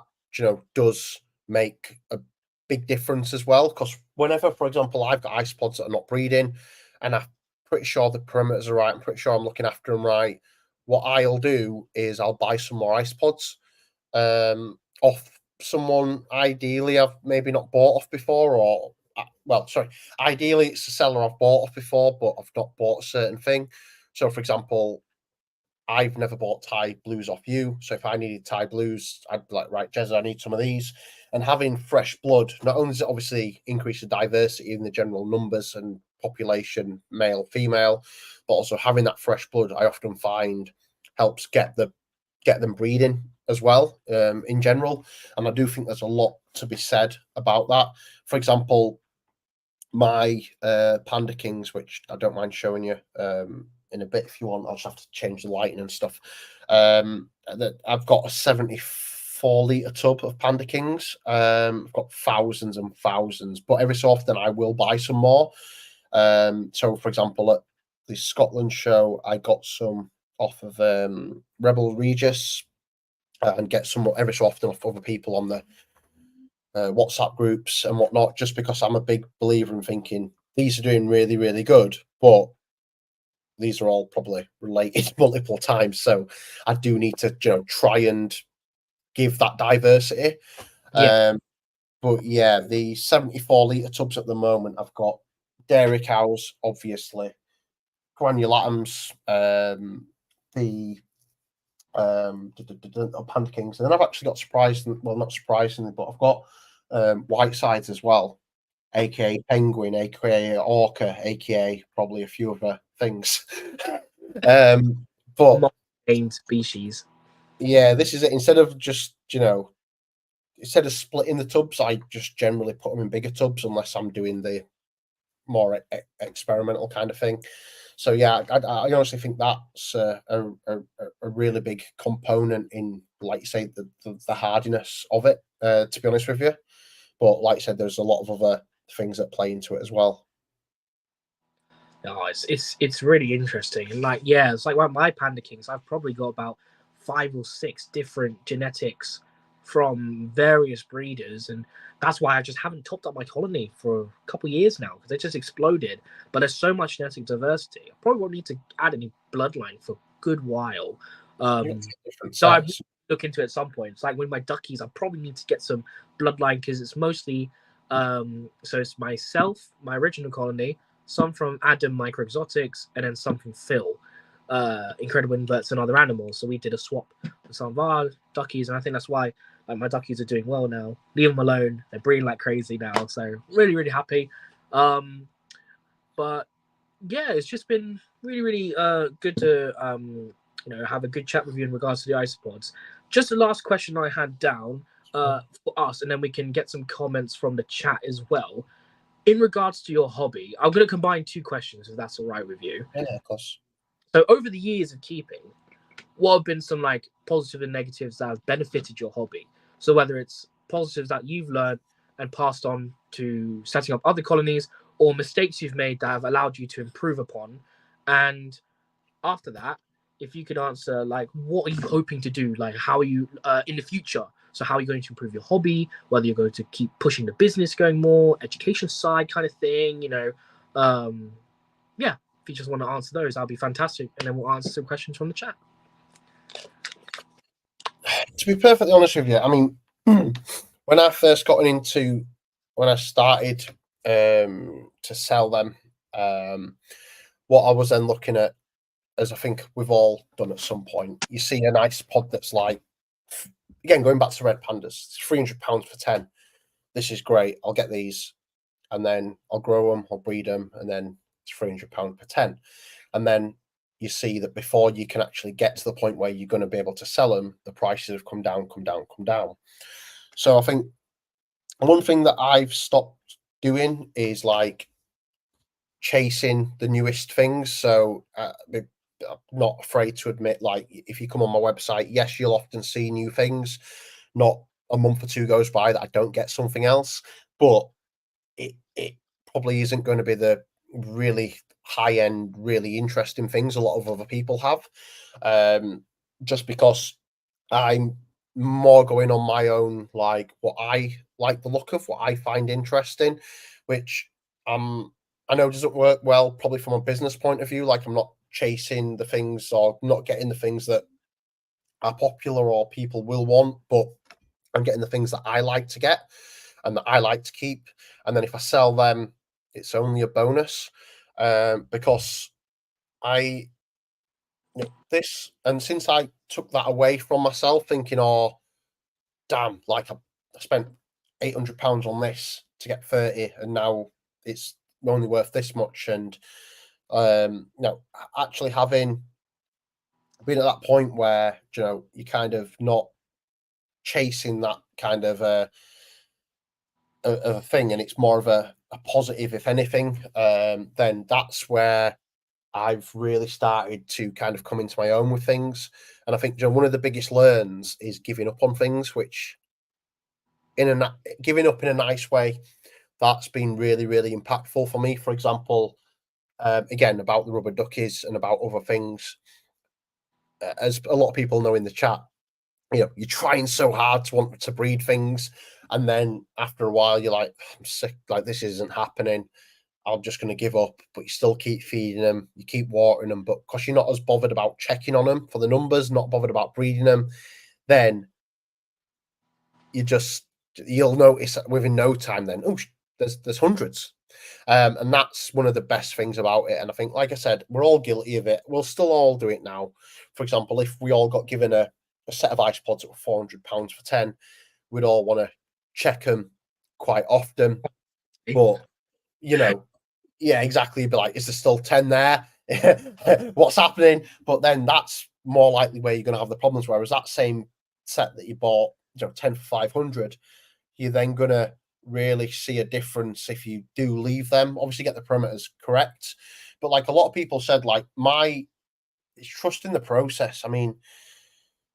does make a big difference as well. Because whenever, for example, I've got isopods that are not breeding, and I'm pretty sure the parameters are right, I'm pretty sure I'm looking after them right. What I'll do is I'll buy some more isopods off someone ideally I've maybe not bought off before, or ideally it's a seller I've bought off before, but I've not bought a certain thing. So, for example, I've never bought Thai blues off you. So if I needed Thai blues, I'd be like, right, Jez, I need some of these. And having fresh blood, not only does it obviously increase the diversity in the general numbers and population, male, female, but also having that fresh blood, I often find helps get them breeding as well, in general. And I do think there's a lot to be said about that. For example, my Panda Kings, which I don't mind showing you in a bit if you want. I'll just have to change the lighting and stuff. That I've got a 74-litre tub of Panda Kings. I've got thousands and thousands, but every so often I will buy some more. So, for example, at the Scotland show, I got some off of Rebel Regis, and get some every so often off other people on the WhatsApp groups and whatnot, just because I'm a big believer in thinking these are doing really, really good, but these are all probably related multiple times. So I do need to, try and give that diversity.
Yeah.
But yeah, the 74-litre tubs at the moment, I've got dairy cows, obviously, granulatums, the Panda Kings, and then I've actually got not surprisingly, but I've got white sides as well, aka penguin, aka orca, aka probably a few other things. But
named species.
Yeah, this is it. Instead of just instead of splitting the tubs, I just generally put them in bigger tubs unless I'm doing the more experimental kind of thing. So yeah, I honestly think that's a really big component in, like you say, the hardiness of it. To be honest with you, but like I said, there's a lot of other things that play into it as well.
Oh, it's really interesting, and it's like my Panda Kings. I've probably got about 5 or 6 different genetics from various breeders, and that's why I just haven't topped up my colony for a couple of years now, because it just exploded. But there's so much genetic diversity, I probably won't need to add any bloodline for a good while. So I look into it at some point. It's like with my duckies, I probably need to get some bloodline, because it's mostly so it's myself, my original colony, some from Adam Micro Exotics, and then some from Phil, Incredible Inverts and Other Animals. So we did a swap with some of our duckies, and I think that's why my duckies are doing well now. Leave them alone; they're breeding like crazy now. So really, really happy. But yeah, it's just been really, really good to have a good chat with you in regards to the isopods. Just the last question I had down. for us, and then we can get some comments from the chat as well. In regards to your hobby, I'm going to combine two questions, if that's all right with you.
Yeah, of course.
So, over the years of keeping, what have been some like positive and negatives that have benefited your hobby? So, whether it's positives that you've learned and passed on to setting up other colonies, or mistakes you've made that have allowed you to improve upon. And after that, if you could answer, like, what are you hoping to do? Like, how are you in the future? So how are you going to improve your hobby? Whether you're going to keep pushing the business going more, education side kind of thing, yeah, if you just want to answer those, that'll be fantastic. And then we'll answer some questions from the chat.
To be perfectly honest with you, I mean, when I first got into, when I started to sell them, what I was then looking at, as I think we've all done at some point, you see a nice pod that's like, again, going back to Red Pandas, it's £300 for 10. This is great. I'll get these, and then I'll grow them, I'll breed them, and then it's £300 per 10. And then you see that before you can actually get to the point where you're going to be able to sell them, the prices have come down. So I think one thing that I've stopped doing is like chasing the newest things. So I'm not afraid to admit, like, if you come on my website, yes, you'll often see new things. Not a month or two goes by that I don't get something else, but it probably isn't going to be the really high end, really interesting things a lot of other people have, just because I'm more going on my own, like what I like the look of, what I find interesting, which I know doesn't work well probably from a business point of view. Like, I'm not chasing the things or not getting the things that are popular or people will want, but I'm getting the things that I like to get and that I like to keep. And then if I sell them, it's only a bonus, because this, and since I took that away from myself, thinking, oh, damn, like I spent £800 on this to get 30, and now it's only worth this much. And actually having been at that point where you're kind of not chasing that kind of a thing, and it's more of a positive, if anything, then that's where I've really started to kind of come into my own with things. And I think one of the biggest learns is giving up on things, which giving up in a nice way, that's been really, really impactful for me. For example, again, about the rubber duckies and about other things, as a lot of people know in the chat, you're trying so hard to want to breed things, and then after a while you're like, I'm sick, like this isn't happening, I'm just going to give up. But you still keep feeding them, you keep watering them, but because you're not as bothered about checking on them for the numbers, not bothered about breeding them, then you'll notice that within no time then, oh, there's hundreds. And that's one of the best things about it. And I think, like I said, we're all guilty of it. We'll still all do it now. For example, if we all got given a set of ice pods that were £400 for 10, we'd all want to check them quite often. But, yeah, exactly. You'd be like, is there still 10 there? What's happening? But then that's more likely where you're going to have the problems. Whereas that same set that you bought, 10 for 500, you're then going to really see a difference if you do leave them. Obviously, get the parameters correct. But like a lot of people said, like, it's trusting the process. I mean,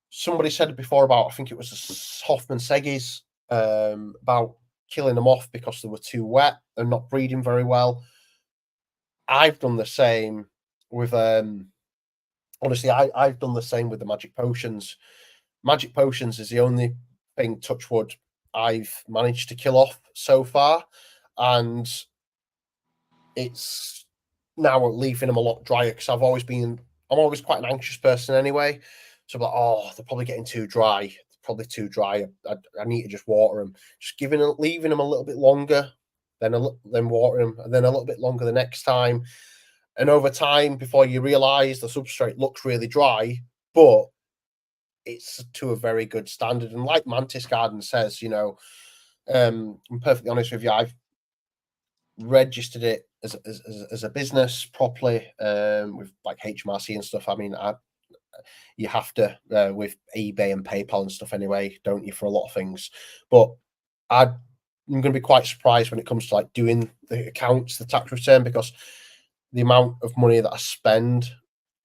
somebody said before about, I think it was Hoffman Seggies, about killing them off because they were too wet and not breeding very well. I've done the same with, honestly, I've done the same with the Magic Potions. Magic Potions is the only thing, touch wood, I've managed to kill off so far. And it's now leaving them a lot drier because I'm always quite an anxious person anyway. So I'm like, oh, they're probably getting too dry. They're probably too dry. I need to just water them. Just leaving them a little bit longer, then water them, and then a little bit longer the next time. And over time, before you realise, the substrate looks really dry, but it's to a very good standard. And like Mantis Garden says, I'm perfectly honest with you, I've registered it as a business properly, with like HMRC and stuff. I mean, you have to with eBay and PayPal and stuff anyway, don't you, for a lot of things? But I'm going to be quite surprised when it comes to like doing the accounts, the tax return, because the amount of money that I spend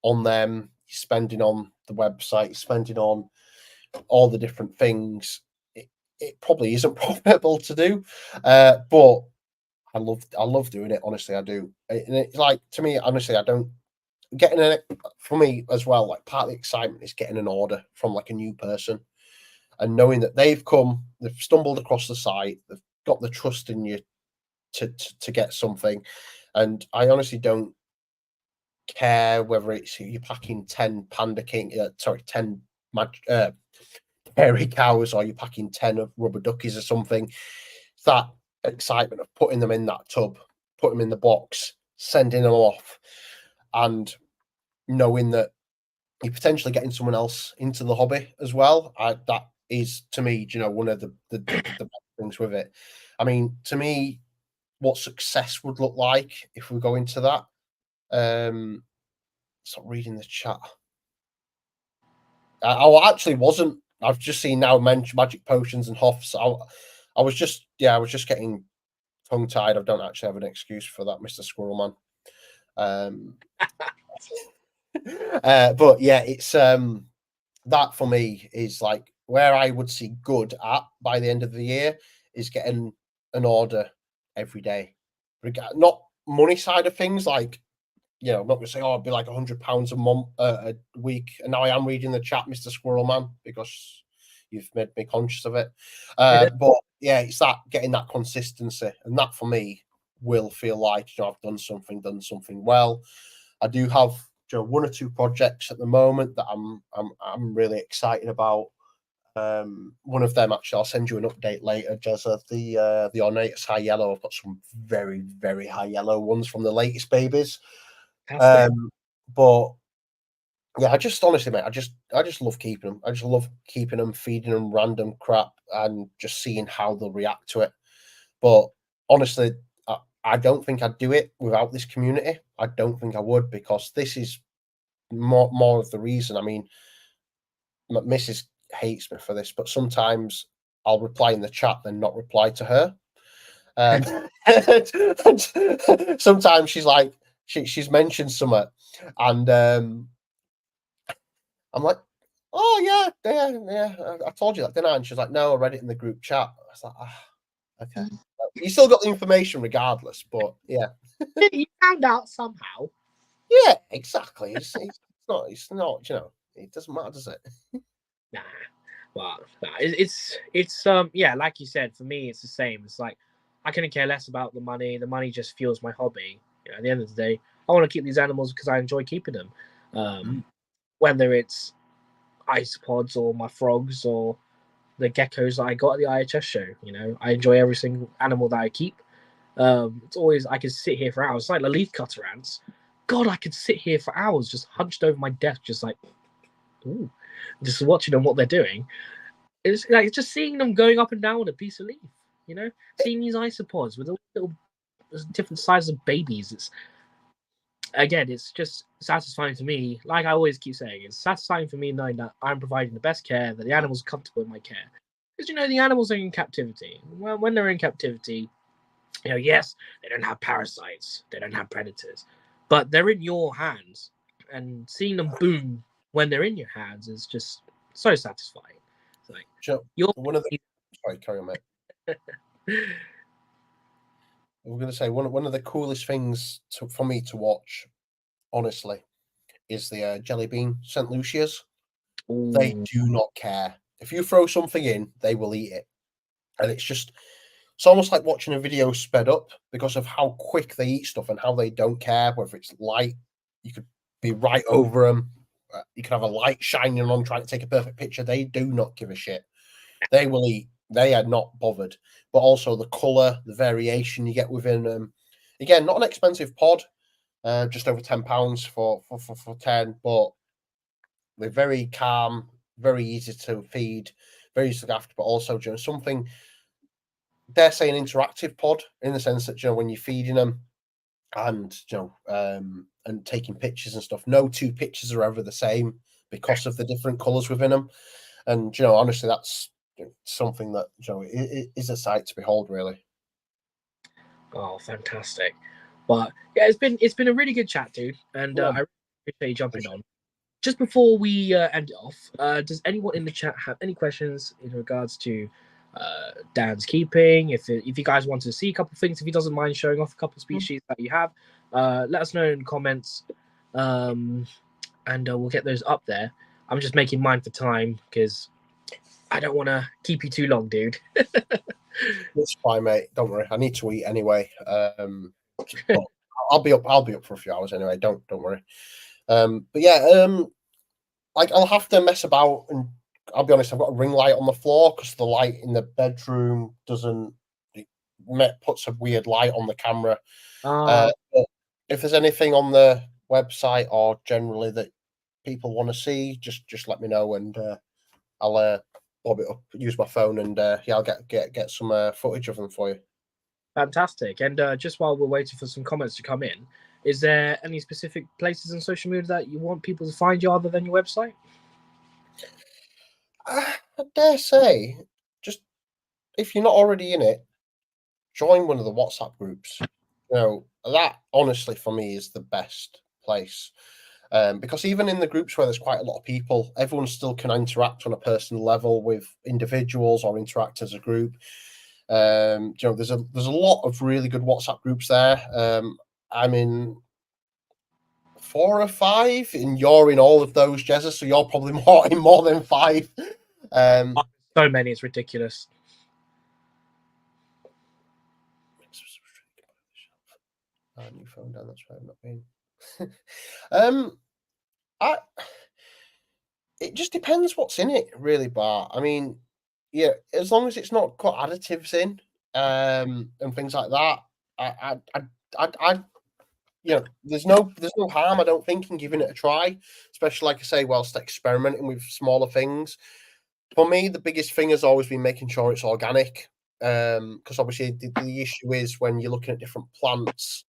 on them, spending on the website, spending on all the different things, it probably isn't profitable to do. But I love doing it. Honestly, I do. And it's like, to me, honestly, I don't getting it for me as well. Like, part of the excitement is getting an order from like a new person and knowing that they've stumbled across the site, they've got the trust in you to get something. And I honestly don't care whether it's you're packing 10 Panda King, 10 hairy cows, or you're packing 10 of rubber duckies or something. It's that excitement of putting them in that tub, putting them in the box, sending them off, and knowing that you're potentially getting someone else into the hobby as well. That is, to me, one of the best things with it. I mean, to me, what success would look like if we go into that. Stop reading the chat. I actually wasn't. I've just seen now magic potions and hoffs. I was just getting tongue tied. I don't actually have an excuse for that, Mr. Squirrel Man. But yeah, it's that for me is like where I would see good at by the end of the year is getting an order every day. Not money side of things, like, I'm not going to say, it'd be like £100 a month, a week. And now I am reading the chat, Mr. Squirrel Man, because you've made me conscious of it. But yeah, it's that getting that consistency, and that for me will feel like I've done something well. I do have one or two projects at the moment that I'm really excited about. One of them, actually, I'll send you an update later, Jezza. The Ornatus High Yellow. I've got some very, very high yellow ones from the latest babies. But yeah, I just honestly, mate, I just love keeping them. I just love keeping them, feeding them random crap, and just seeing how they'll react to it. But honestly, I don't think I'd do it without this community. I don't think I would, because this is more of the reason. I mean, Mrs. hates me for this, but sometimes I'll reply in the chat then not reply to her. Sometimes she's like, she's mentioned something, and I'm like, oh yeah, I told you that, didn't I? And she's like, no, I read it in the group chat. I was like, okay. You still got the information regardless, but yeah.
You found out somehow.
Yeah, exactly. It's not, it doesn't matter, does it?
Nah. Well, it's yeah, like you said, for me, it's the same. It's like, I couldn't care less about the money. The money just fuels my hobby. At the end of the day, I want to keep these animals because I enjoy keeping them. Whether it's isopods or my frogs or the geckos that I got at the IHS show, I enjoy every single animal that I keep. It's always, I could sit here for hours. It's like the leaf cutter ants. God, I could sit here for hours just hunched over my desk, just like, ooh, just watching them, what they're doing. It's like just seeing them going up and down with a piece of leaf, seeing these isopods with all little different sizes of babies. It's just satisfying to me. Like I always keep saying, it's satisfying for me knowing that I'm providing the best care, that the animals are comfortable in my care. Because, the animals are in captivity. Well, when they're in captivity, yes, they don't have parasites, they don't have predators, but they're in your hands. And seeing them boom when they're in your hands is just so satisfying. It's like,
sorry, carry on, mate. I'm going to say one of the coolest things for me to watch, honestly, is the jelly bean St. Lucia's. Ooh. They do not care. If you throw something in, they will eat it. And it's almost like watching a video sped up because of how quick they eat stuff and how they don't care whether it's light. You could be right over them. You could have a light shining on, trying to take a perfect picture. They do not give a shit. They will eat. They are not bothered. But also the colour, the variation you get within them. Again, not an expensive pod. Just over £10 for 10, but they're very calm, very easy to feed, very easy to look after, but also something, dare say, an interactive pod in the sense that when you're feeding them and and taking pictures and stuff, no two pictures are ever the same. because of the different colours within them. And honestly, that's something that it is a sight to behold, really.
Oh, fantastic! But yeah, it's been a really good chat, dude, and I really appreciate you jumping on. Just before we end it off, does anyone in the chat have any questions in regards to Dan's keeping? If you guys want to see a couple of things, if he doesn't mind showing off a couple of species that you have, let us know in the comments, and we'll get those up there. I'm just making mine for time because I don't want to keep you too long, dude.
It's fine, mate. Don't worry. I need to eat anyway. But I'll be up. I'll be up for a few hours anyway. Don't worry. But yeah, like I'll have to mess about, and I'll be honest. I've got a ring light on the floor because the light in the bedroom puts a weird light on the camera. But if there's anything on the website or generally that people want to see, just let me know, and I'll bob it up, use my phone, and yeah, I'll get some footage of them for you.
Fantastic. And just while we're waiting for some comments to come in, is there any specific places on social media that you want people to find you other than your website?
I dare say, just if you're not already in it, join one of the WhatsApp groups. That honestly for me is the best place. Because even in the groups where there's quite a lot of people, everyone still can interact on a personal level with individuals or interact as a group. There's a lot of really good WhatsApp groups there. I'm in 4 or 5, and you're in all of those, Jezza, so you're probably more than 5.
So many, it's ridiculous.
New phone down. That's right. I'm not being. It just depends what's in it, really, Bart. I mean, yeah, as long as it's not got additives in, and things like that, there's no harm, I don't think, in giving it a try, especially like I say, whilst experimenting with smaller things. For me, the biggest thing has always been making sure it's organic, because obviously the issue is when you're looking at different plants,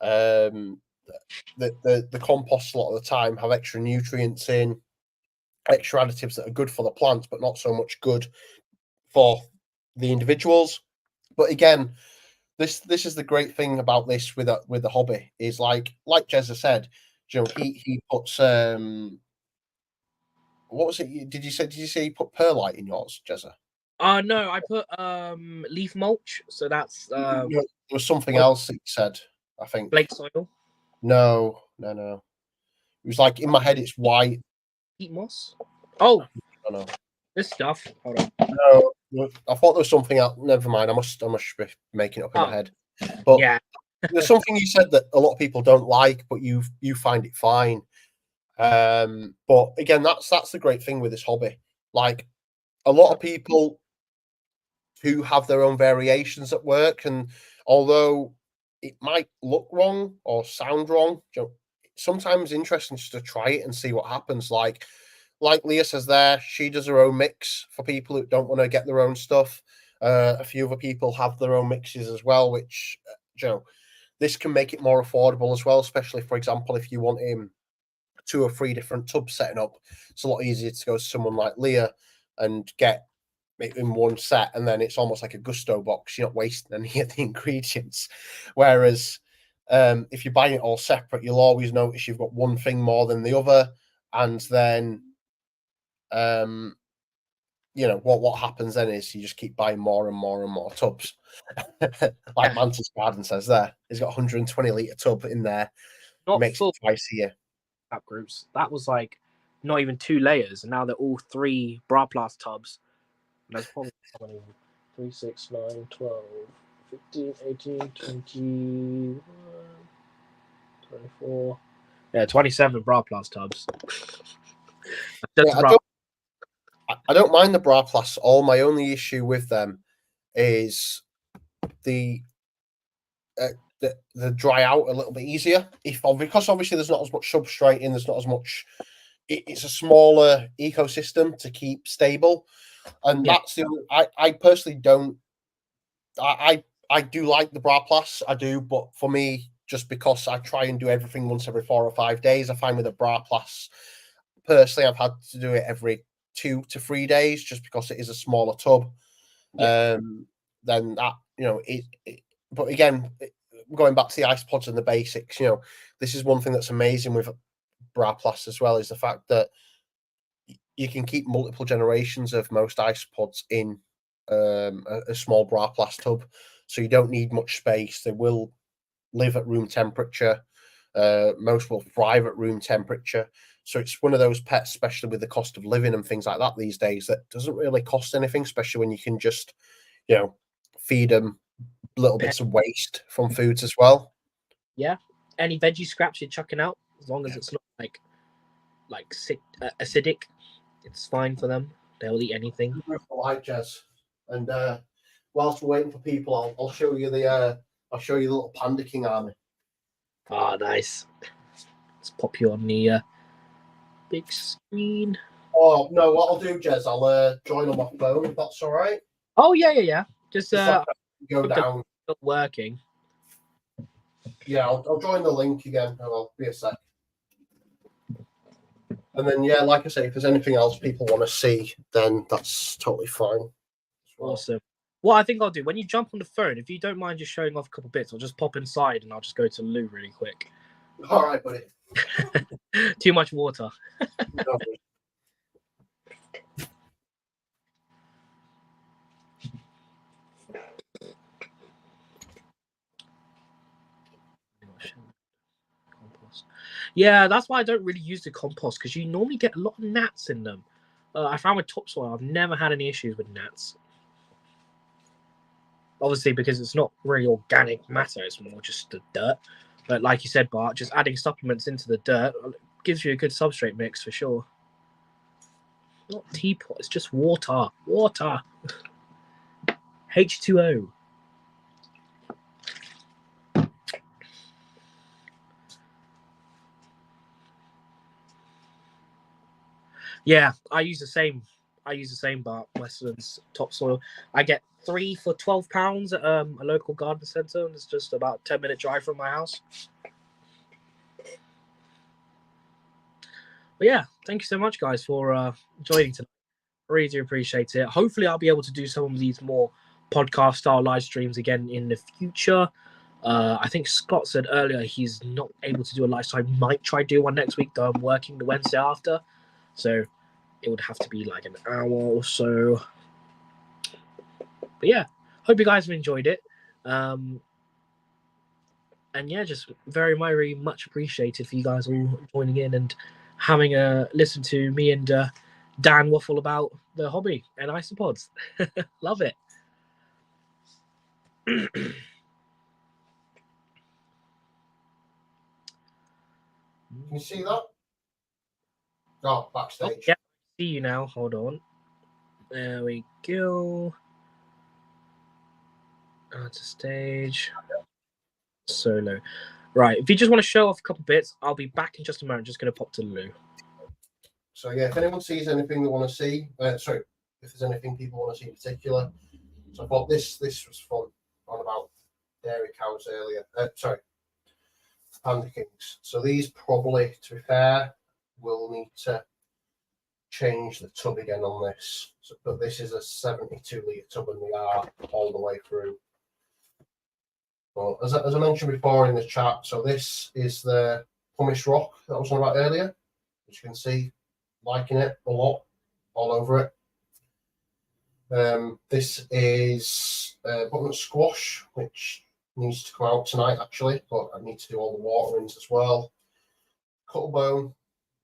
the compost a lot of the time have extra nutrients in, extra additives that are good for the plants, but not so much good for the individuals. But again, this is the great thing about this with the hobby is like Jezza said, he puts what was it? Did you say you put perlite in yours, Jezza?
No, I put leaf mulch, so that's
There was something else that you said, I think.
flake soil.
No. It was like in my head it's white.
Peat moss. Oh,
No.
this stuff. Hold on.
No, I thought there was something else. Never mind. I must be making it up in my head. But
yeah,
there's something you said that a lot of people don't like, but you find it fine. But again, that's the great thing with this hobby. Like a lot of people who have their own variations at work, and although it might look wrong or sound wrong, sometimes interesting just to try it and see what happens. Like Leah says there, she does her own mix for people who don't want to get their own stuff. A few other people have their own mixes as well, which this can make it more affordable as well, especially, for example, if you want 2 or 3 different tubs setting up. It's a lot easier to go to someone like Leah and get it in one set, and then it's almost like a gusto box. You're not wasting any of the ingredients. Whereas if you're buying it all separate, you'll always notice you've got one thing more than the other, and then what happens then is you just keep buying more and more and more tubs. Like Mantis Garden says there, he's got 120 litre tub in there.
not
Makes
full
it twice a year.
groups. That was like not even 2 layers, and now they're all 3 Braplast tubs. And that's probably 3, 6, 9, 12, 15, 18, 21, 24. Yeah, 27 Braplast tubs.
I don't mind the Braplast. All my only issue with them is the dry out a little bit easier. Because obviously there's not as much substrate in, there's not as much. It's a smaller ecosystem to keep stable, and that's the. I personally don't. I do like the Braplast, I do, but for me, just because I try and do everything once every 4 or 5 days, I find with the Braplast, personally, I've had to do it every 2 to 3 days just because it is a smaller tub. Then that, but again, going back to the ice pods and the basics, this is one thing that's amazing with Braplast as well, is the fact that you can keep multiple generations of most ice pods in a small Braplast tub, so you don't need much space. They will live at room temperature. Most will thrive at room temperature. So it's one of those pets, especially with the cost of living and things like that these days, that doesn't really cost anything, especially when you can just, feed them little bits of waste from foods as well.
Yeah. Any veggie scraps you're chucking out, as long as it's not acidic, it's fine for them. They'll eat anything.
Like Jez. And whilst we're waiting for people, I'll show you the little Panda King army.
Ah, nice. Let's pop you on the big screen.
Oh no, what I'll do, Jez, I'll join on my phone if that's all right.
Oh yeah. Just
go down.
Not working.
Yeah, I'll join the link again. I'll be a sec. And then like I say, if there's anything else people want to see, then that's totally fine.
Awesome. What I think I'll do, when you jump on the phone, if you don't mind just showing off a couple bits, I'll just pop inside and I'll just go to the loo really quick.
All right, buddy.
Too much water. Yeah, that's why I don't really use the compost, because you normally get a lot of gnats in them. I found with topsoil, I've never had any issues with gnats. Obviously, because it's not really organic matter, it's more just the dirt. But like you said, Bart, just adding supplements into the dirt gives you a good substrate mix for sure. Not teapot, it's just water. Water. H2O. Yeah, I use the same Bart, Westlands topsoil. I get 3 for £12 at a local garden centre, and it's just about a 10-minute drive from my house. But yeah, thank you so much, guys, for joining tonight. Really do appreciate it. Hopefully, I'll be able to do some of these more podcast style live streams again in the future. I think Scott said earlier he's not able to do a live, so I might try to do one next week, though I'm working the Wednesday after. So it would have to be like an hour or so. But yeah, hope you guys have enjoyed it. And yeah, just very, very much appreciated for you guys all joining in and having a listen to me and Dan waffle about the hobby and isopods. Love it.
Can you see that? Oh, backstage.
Oh, yeah, I see you now. Hold on. There we go. Add to stage. Solo. Right. If you just want to show off a couple bits, I'll be back in just a moment. Just going to pop to the loo.
So yeah, if anyone sees anything they want to see, if there's anything people want to see in particular. So I thought this was fun on about dairy cows earlier. Panda Kings. So these probably, to be fair, will need to change the tub again on this. So, but this is a 72-litre tub and they are all the way through. Well, as I mentioned before in the chat, so this is the pumice rock that I was on about earlier. As you can see, liking it a lot, all over it. This is butternut squash, which needs to come out tonight actually, but I need to do all the waterings as well. Cuttlebone,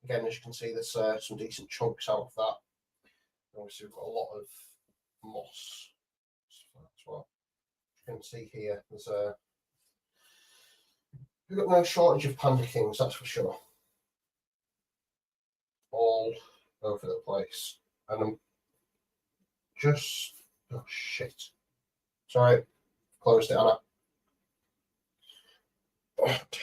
again, as you can see, there's some decent chunks out of that. Obviously, we've got a lot of moss as well. You can see here, we've got no shortage of Panda Kings, that's for sure. All over the place. And I'm just, oh shit. Sorry, closed it, Anna. Oh, dear.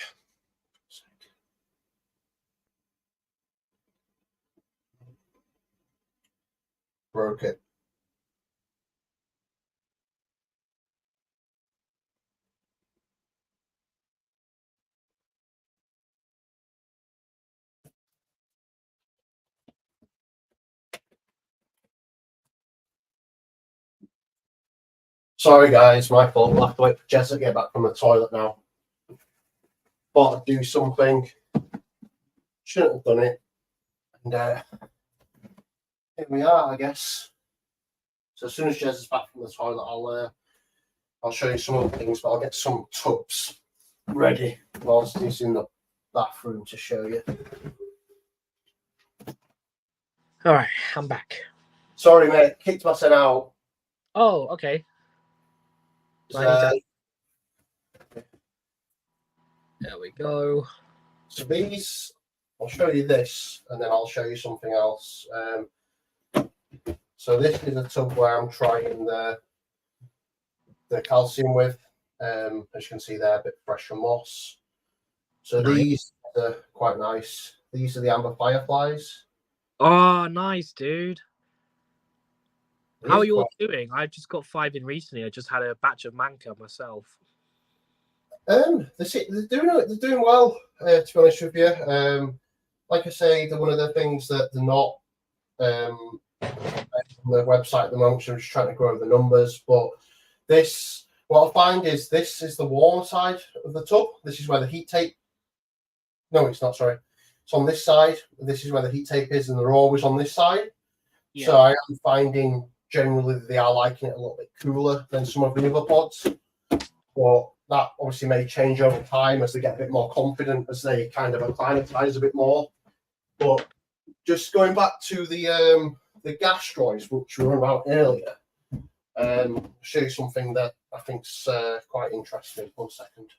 Broke it. Sorry, guys, my fault. We'll have to wait for Jess to get back from the toilet now. Thought I'd do something. Shouldn't have done it. And here we are, I guess. So as soon as Jess is back from the toilet, I'll show you some other things, but I'll get some tubs ready whilst he's in the bathroom to show you.
All right, I'm back.
Sorry, mate. Kicked my son out.
Oh, okay. Do I need to... There we go.
So these, I'll show you this, and then I'll show you something else. So this is a tub where I'm trying the calcium with. As you can see there, a bit fresh from moss. So
Nice.
these are quite nice. These are the amber fireflies.
Oh, nice, dude.
These
How are
are
you all
quite-
doing? I just got 5 in recently. I just had a batch of Manca myself.
They're doing well. To be honest with you, like I say, they're one of the things that they're not on the website at the moment. So I'm just trying to grow the numbers. But this, what I find is this is the warm side of the tub. This is where the heat tape. No, it's not. Sorry, it's on this side. This is where the heat tape is, and they're always on this side.
Yeah.
So I am finding generally that they are liking it a little bit cooler than some of the other pods. But that obviously may change over time as they get a bit more confident, as they kind of acclimatise a bit more. But just going back to the gastroids, which we were about earlier, show you something that I think's quite interesting. 1 second.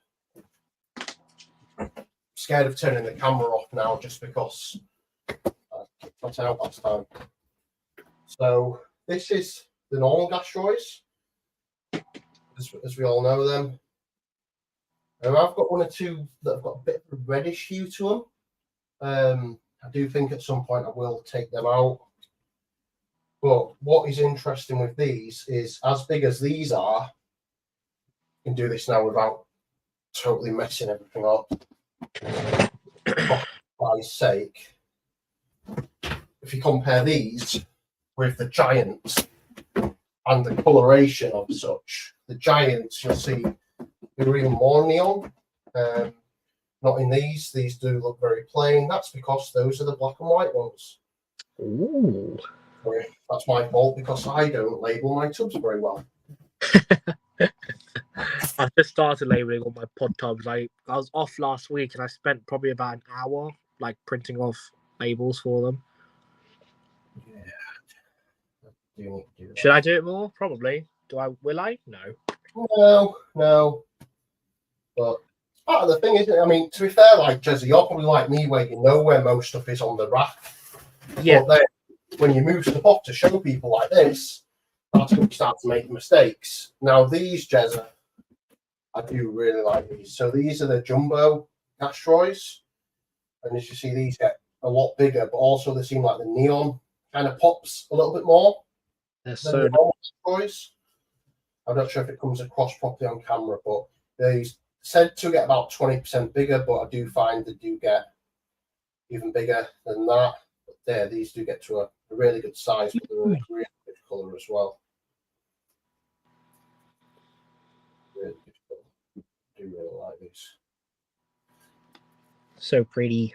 Scared of turning the camera off now just because I kicked my tail last time. So this is the normal gastroids, as we all know them. And I've got 1 or 2 that have got a bit of a reddish hue to them. I do think at some point I will take them out. But what is interesting with these is, as big as these are, you can do this now without totally messing everything up. For Christ's sake, if you compare these with the giants and the coloration of such, the giants you'll see they're even more neon. Not in these. These do look very plain. That's because those are the black and white ones.
Ooh.
That's my fault because I don't label my tubs very well.
I just started labeling all my pod tubs. I was off last week and I spent probably about an hour like printing off labels for them.
Yeah.
Should I do it more? Probably. Will I? No.
No. But part of the thing, isn't it? I mean, to be fair, like Jezzy, you're probably like me where you know where most stuff is on the rack.
Yeah.
But then when you move stuff to show people like this, that's when you start to make mistakes. Now these, Jezza, I do really like these. So these are the jumbo gastroids. And as you see, these get a lot bigger, but also they seem like the neon kind of pops a little bit more.
They're
than
so
the normal gastroids. I'm not sure if it comes across properly on camera, but they said to get about 20% bigger, but I do find they do get even bigger than that. But there, these do get to a really good size, but they're a really good colour as well. Really good colour. I do really like these.
so pretty.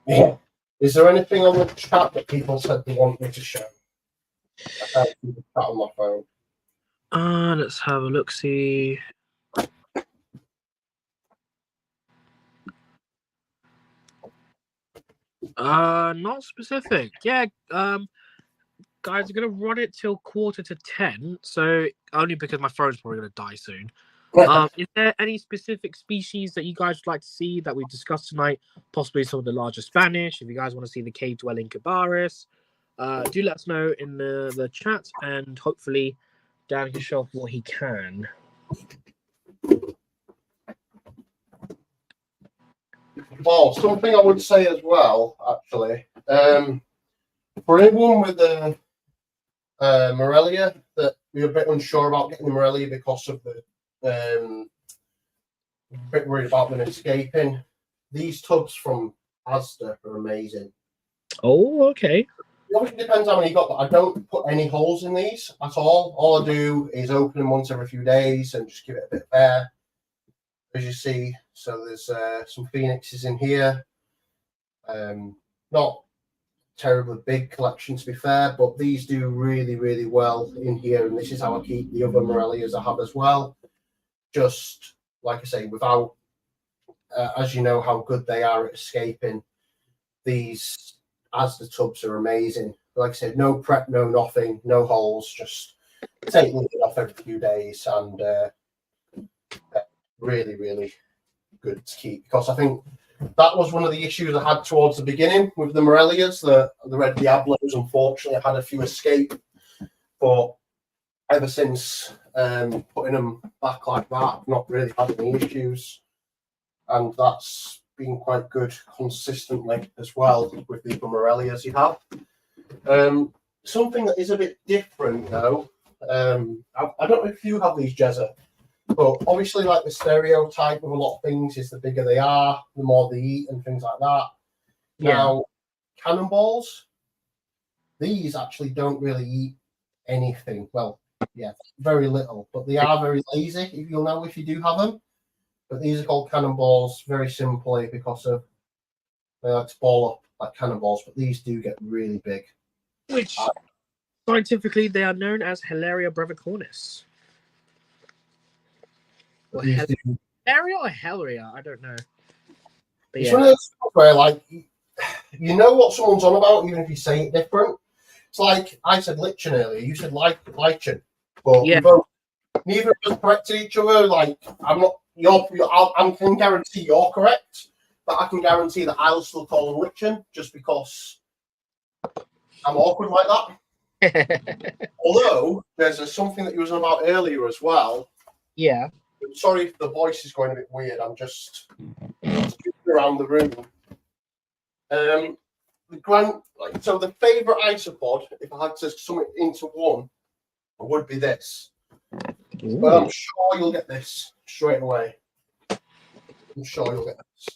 Yeah. Is there anything on the chat that people said they want me to show? I can't see the chat on my phone.
Let's have a look. See. Not specific. Yeah. Guys, I'm gonna run it till 9:45. So only because my phone's probably gonna die soon. Is there any specific species that you guys would like to see that we discussed tonight? Possibly some of the larger Spanish. If you guys want to see the cave-dwelling Cabaris, do let us know in the chat, and hopefully Dan can show off what he can.
Well, something I would say as well, actually, for anyone with the Morelia that we're a bit unsure about getting the Morelia because of the a bit worried about them escaping. These tubs from Asda are amazing.
Oh, okay.
obviously depends how many you got, but I don't put any holes in these at all. All I do is open them once every few days and just give it a bit of air, as you see. So there's some phoenixes in here. Not terribly big collection, to be fair, but these do really, really well in here. And this is how I keep the other Morellias I have as well. Just like I say, without, as you know, how good they are at escaping. These, as the tubs, are amazing. Like I said, no prep, no nothing, no holes. Just take the lid off every few days, and really, really good to keep. Because I think that was one of the issues I had towards the beginning with the Morellias, the Red Diablos. Unfortunately, I had a few escape, but ever since putting them back like that, I've not really had any issues, and that's been quite good consistently as well with the Morellias you have. Something that is a bit different though, I don't know if you have these, Jezza, but obviously, like the stereotype of a lot of things is the bigger they are, the more they eat and things like that.
Yeah.
Now, cannonballs, these actually don't really eat anything. Well, yeah, very little, but they are very lazy, if you'll know if you do have them. But these are called cannonballs very simply because of they like to ball up like cannonballs, but these do get really big.
Which scientifically they are known as Hilaria brevicornis. Or Hilaria or Hilaria? I don't know. But
it's
yeah.
one of those things where, like, you know what someone's on about, even if you say it different. It's like I said lichen earlier. You said lichen, but
Yeah.
we both, neither of us corrected each other. Like, I'm not. I can guarantee you're correct, but I can guarantee that I'll still call them lichen just because I'm awkward like that. Although there's something that you was on about earlier as well.
Yeah.
Sorry if the voice is going a bit weird. I'm just around the room. So the favourite isopod, if I had to sum it into one, would be this.
Ooh.
But I'm sure you'll get this straight away. I'm sure you'll get this.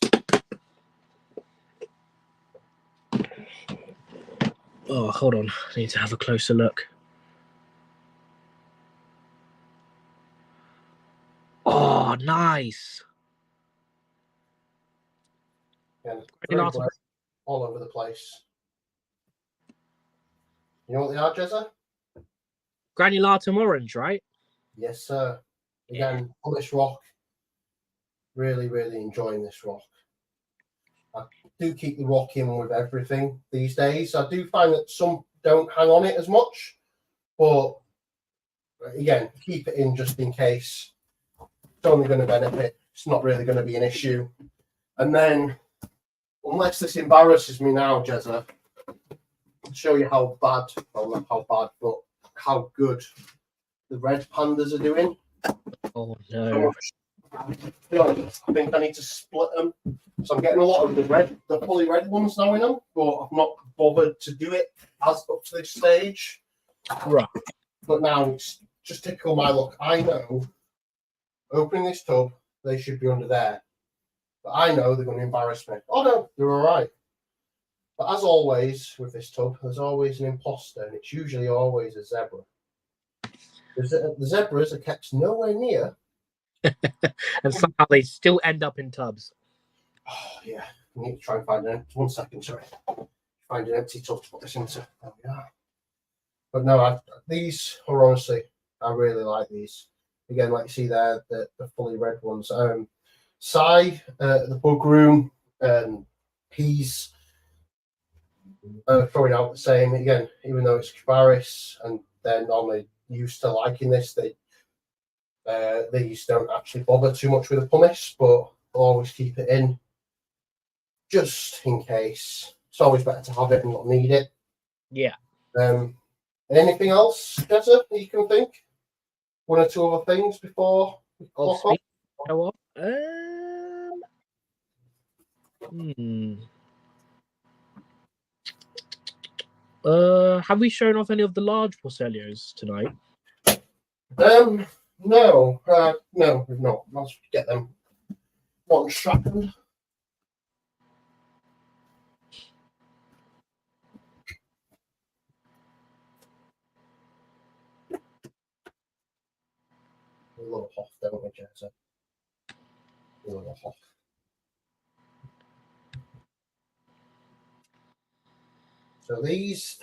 Oh, hold on. I need to have a closer look. Oh, nice.
Yeah, very bright, all over the place. You know what they are, Jezza?
Granulatum orange, right?
Yes, sir. Again, on this rock. Really, really enjoying this rock. I do keep the rock in with everything these days. I do find that some don't hang on it as much, but again, keep it in just in case. It's only going to benefit. It's not really going to be an issue. And then, unless this embarrasses me now, Jezza, I'll show you how bad, well, not how bad, but how good the red pandas are doing.
Oh, no.
I think I need to split them. So I'm getting a lot of the fully red ones now in them, but I've not bothered to do it as up to this stage.
Right.
But now it's just typical my luck. I know opening this tub, they should be under there. But I know they're going to embarrass me. Oh no, they're all right. But as always with this tub, there's always an imposter, and it's usually always a zebra. The zebras are kept nowhere near.
And somehow they still end up in tubs.
Oh, yeah. I need to try and find an empty. 1 second, sorry. Find an empty tub to put this into. There we are. But no, these are honestly, I really like these. Again, like you see there, the fully red ones. Sai, the bug room, he's throwing out the same. Again, even though it's Cabaris and they're normally used to liking this, these don't actually bother too much with the pumice, but I'll always keep it in just in case. It's always better to have it and not need it.
Yeah.
Anything else, Jezza, that you can think? One or two other things before we clock off?
Go on. Have we shown off any of the large Porcelios tonight?
No, no, we've not. Let's get them one second. don't we, Jezza? So these,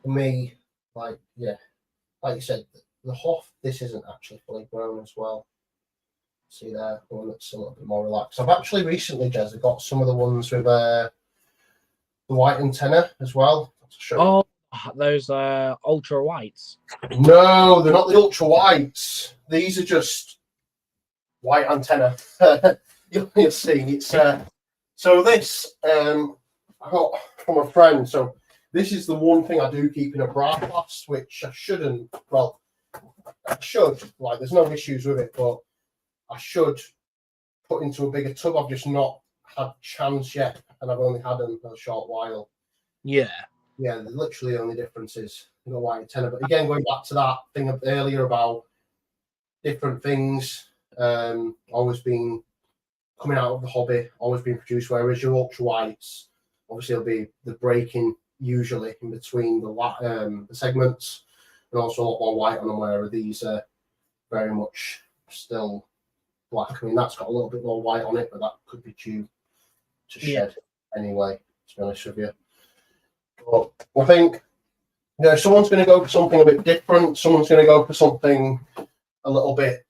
for me, like you said, the Hoff, this isn't actually fully grown as well. See there, the one that's a little bit more relaxed. I've actually recently, Jezza, got some of the ones with the white antenna as well.
Oh, those ultra whites.
No, they're not the ultra whites. These are just white antenna. You'll see. It's so this I got from a friend. So this is the one thing I do keep in a broadcast, which I shouldn't. Well, I should. Like, there's no issues with it, but I should put into a bigger tub. I've just not had chance yet, and I've only had them for a short while.
Yeah.
Yeah, the literally only difference is the white antenna. But again, going back to that thing earlier about different things always being coming out of the hobby, always being produced, whereas your ultra whites, obviously, it'll be the breaking usually in between the segments, and also a lot more white on them, where these are very much still black. I mean, that's got a little bit more white on it, but that could be due to shed anyway, to be honest with you. But I think, someone's going to go for something a bit different. Someone's going to go for something a little bit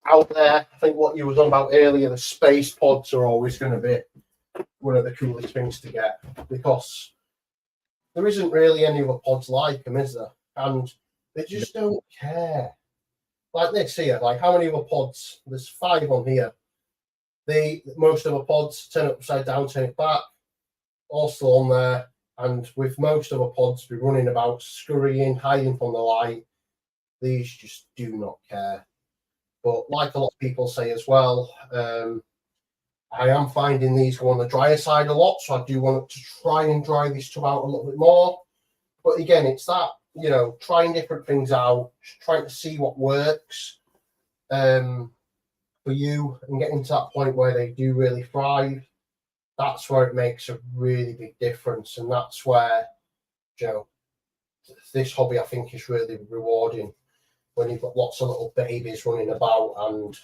out there. I think what you was on about earlier, the space pods are always going to be one of the coolest things to get, because there isn't really any other pods like them, is there? And they just don't care. Like this here, like how many other pods? There's 5 on here. Most of the pods turn it upside down, turn it back, all still on there. And with most of the pods be running about, scurrying, hiding from the light, these just do not care. But like a lot of people say as well, I am finding these go on the drier side a lot, so I do want to try and dry these two out a little bit more. But again, it's that, trying different things out, trying to see what works for you, and getting to that point where they do really thrive. That's where it makes a really big difference, and that's where, this hobby I think is really rewarding, when you've got lots of little babies running about, and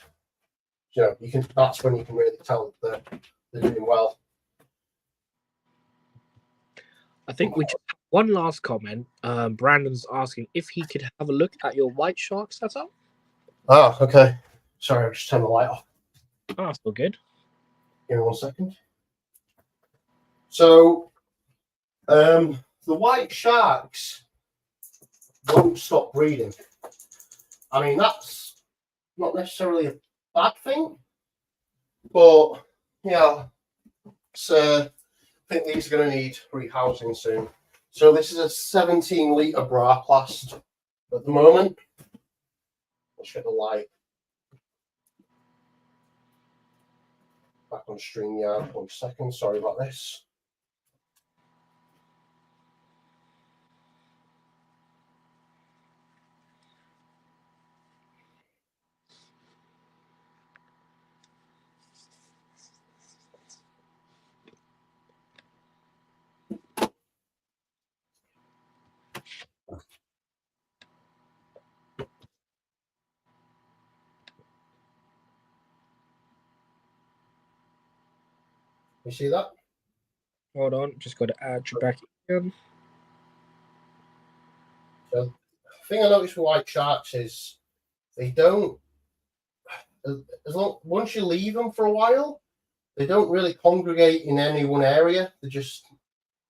that's when you can really tell that they're doing well.
I think we just have one last comment. Brandon's asking if he could have a look at your white shark setup.
Ah, okay. Sorry, I'll just turn the light off.
Oh, that's all good.
Give me 1 second. So, the white sharks won't stop breeding. I mean, that's not necessarily a bad thing, but I think these are going to need rehousing soon. So this is a 17-litre Braplast at the moment. Let's get the light back on StreamYard. 1 second, sorry about this. You see that?
Hold on, just got to add you back in.
So the thing I noticed with white sharks is they don't, once you leave them for a while, they don't really congregate in any one area. They're just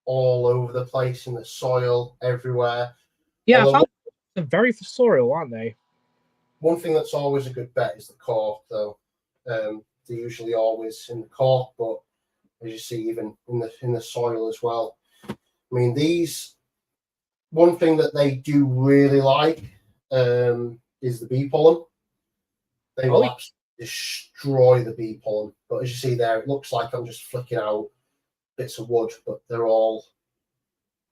all over the place in the soil, everywhere.
Yeah, I found they're very fossorial, aren't they?
One thing that's always a good bet is the cork, though. They're usually always in the cork, but as you see, even in the soil as well. I mean, these, one thing that they do really like is the bee pollen. They will absolutely destroy the bee pollen. But as you see there, it looks like I'm just flicking out bits of wood, but they're all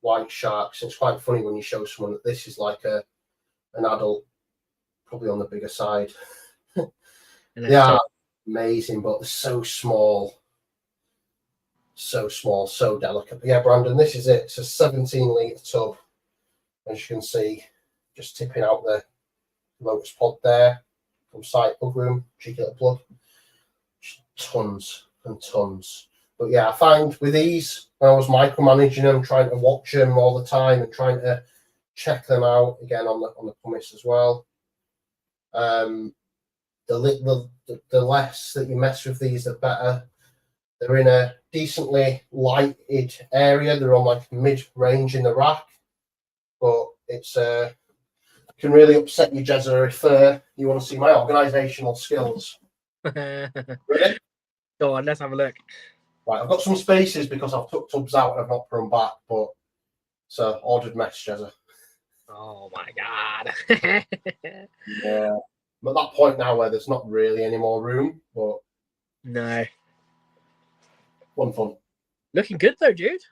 white sharks. It's quite funny when you show someone that this is like an adult, probably on the bigger side. They are amazing, but they're so small. So small, so delicate. But yeah, Brandon, this is it. It's a 17-litre tub, as you can see, just tipping out the Lotus Pod there from site Bug Room, cheeky little plug. Tons and tons. But yeah, I find with these, when I was micromanaging them, trying to watch them all the time and trying to check them out again on the pumice as well. The less that you mess with these, the better. They're in a decently lighted area. They're on like mid-range in the rack, but it's can really upset you, Jezza, if you want to see my organisational skills. Ready?
Go on, let's have a look.
Right, I've got some spaces because I've took tubs out and I've not put them back, but it's an ordered mess, Jezza.
Oh my god.
Yeah. I'm at that point now where there's not really any more room, but
No.
fun.
Looking good though, dude.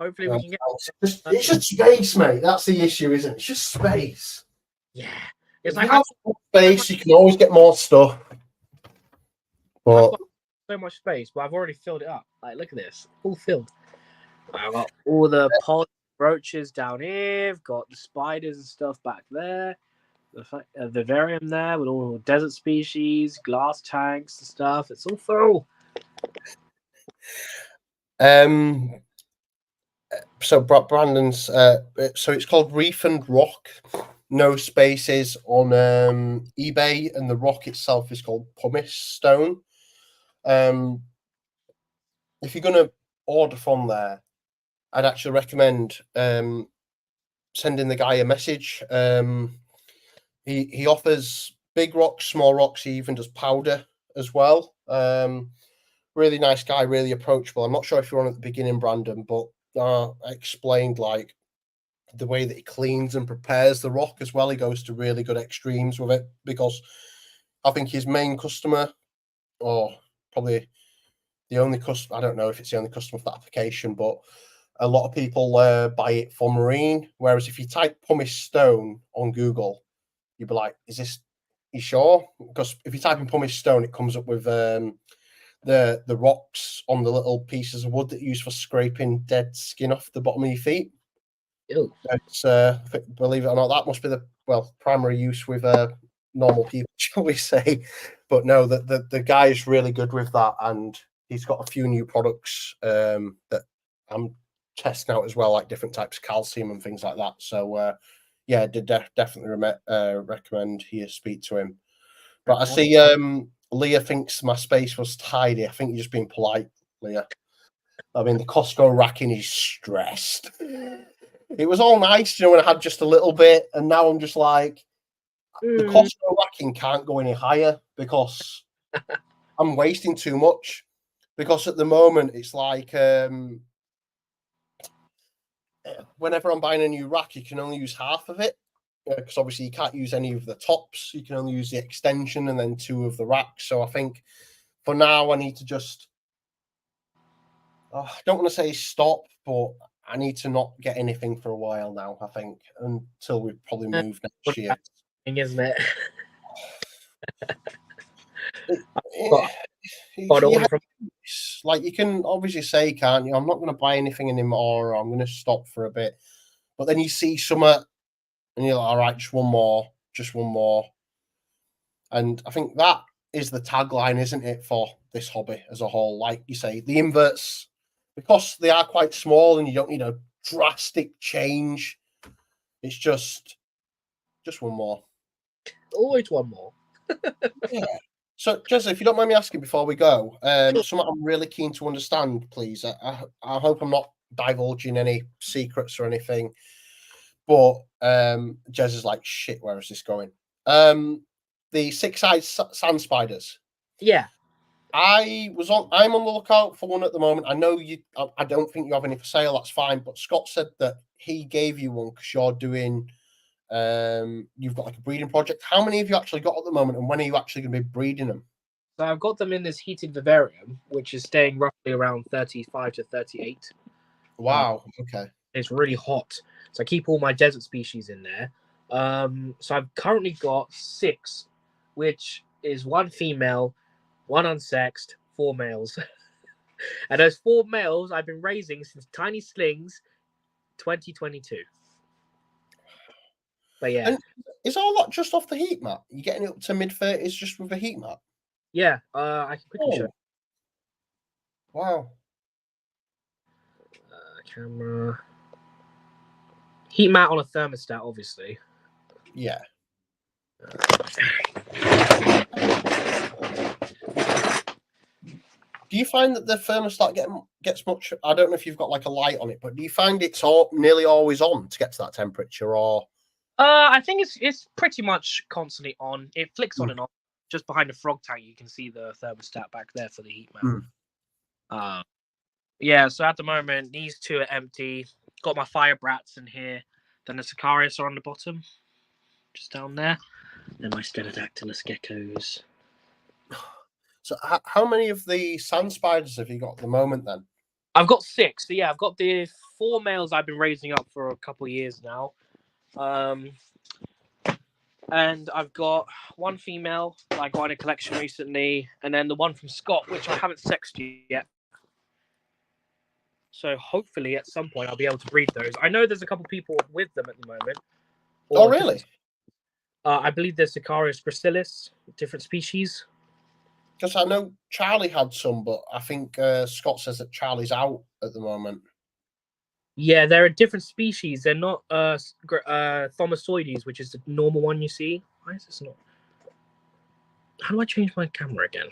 Hopefully we can get.
It's just space, mate. That's the issue, isn't it? It's just space.
Yeah. It's
If
like
you have more space, you can always get more stuff. But
I've got so much space, but I've already filled it up. Like, look at this, all filled. I've got all the pod roaches down here. I've got the spiders and stuff back there. The vivarium there with all the desert species, glass tanks and stuff. It's all full.
So Brandon's so it's called Reef and Rock. No spaces on eBay, and the rock itself is called pumice stone. If you're gonna order from there, I'd actually recommend sending the guy a message. He offers big rocks, small rocks. He even does powder as well. Really nice guy, really approachable. I'm not sure if you're on at the beginning, Brandon, but I explained like the way that he cleans and prepares the rock as well. He goes to really good extremes with it because I think his main customer, or probably the only customer, I don't know if it's the only customer for that application, but a lot of people buy it for marine. Whereas if you type pumice stone on Google, you'd be like, "Is this? You sure?" Because if you type in pumice stone, it comes up with the rocks on the little pieces of wood that you use for scraping dead skin off the bottom of your feet.
Ew.
It's believe it or not, that must be the primary use with normal people, shall we say? But no, the guy is really good with that, and he's got a few new products that I'm testing out as well, like different types of calcium and things like that. So yeah, definitely recommend you speak to him. But I see Leah thinks my space was tidy. I think you're just being polite, Leah. I mean, the Costco racking is stressed. It was all nice, when I had just a little bit, and now I'm just like, the Costco racking can't go any higher because I'm wasting too much. Because at the moment, it's like whenever I'm buying a new rack, you can only use half of it. Because obviously you can't use any of the tops. You can only use the extension and then 2 of the racks. So I think for now I need to just, I don't want to say stop, but I need to not get anything for a while now, I think, until we probably move next year.
Isn't it?
Like you can obviously say, can't you? I'm not going to buy anything anymore. Or I'm going to stop for a bit. But then you see some and you're like, all right, just one more. And I think that is the tagline, isn't it, for this hobby as a whole? Like you say, the inverts, because they are quite small and you don't need a drastic change. It's just one more.
Always one more.
Yeah. So, Jezza, if you don't mind me asking before we go, something I'm really keen to understand, please. I hope I'm not divulging any secrets or anything. But Jez is like, shit, where is this going? The 6-eyed sand spiders.
Yeah.
I'm on the lookout for one at the moment. I know you, I don't think you have any for sale, that's fine. But Scott said that he gave you one because you're doing, you've got like a breeding project. How many have you actually got at the moment? And when are you actually going to be breeding them?
So I've got them in this heated vivarium, which is staying roughly around 35 to 38.
Wow. Okay.
It's really hot. So I keep all my desert species in there. So I've currently got 6, which is 1 female, 1 unsexed, 4 males. And those 4 males I've been raising since Tiny Slings 2022. But yeah.
Is all that just off the heat mat? You're getting it up to mid-30s just with a heat mat?
Yeah, I can quickly show.
Wow.
Camera. Heat mat on a thermostat, obviously.
Yeah. Do you find that the thermostat gets much? I don't know if you've got like a light on it, but do you find it's nearly always on to get to that temperature, or?
I think it's pretty much constantly on. It flicks on and off. Just behind the frog tank, you can see the thermostat back there for the heat mat. Yeah. So at the moment, these two are empty. Got my fire brats in here. Then the Sicarius are on the bottom, just down there. Then my Stenodactylus geckos.
So how many of the sand spiders have you got at the moment then?
I've got 6. So yeah, I've got the 4 males I've been raising up for a couple of years now. And I've got 1 female that I got in a collection recently, and then the one from Scott, which I haven't sexed yet. So hopefully at some point I'll be able to breed those. I know there's a couple people with them at the moment.
Oh, really?
I believe there's Sicarius gracilis, different species.
Because I know Charlie had some, but I think Scott says that Charlie's out at the moment.
Yeah, they're a different species. They're not Thomasoides, which is the normal one you see. Why is this not? How do I change my camera again?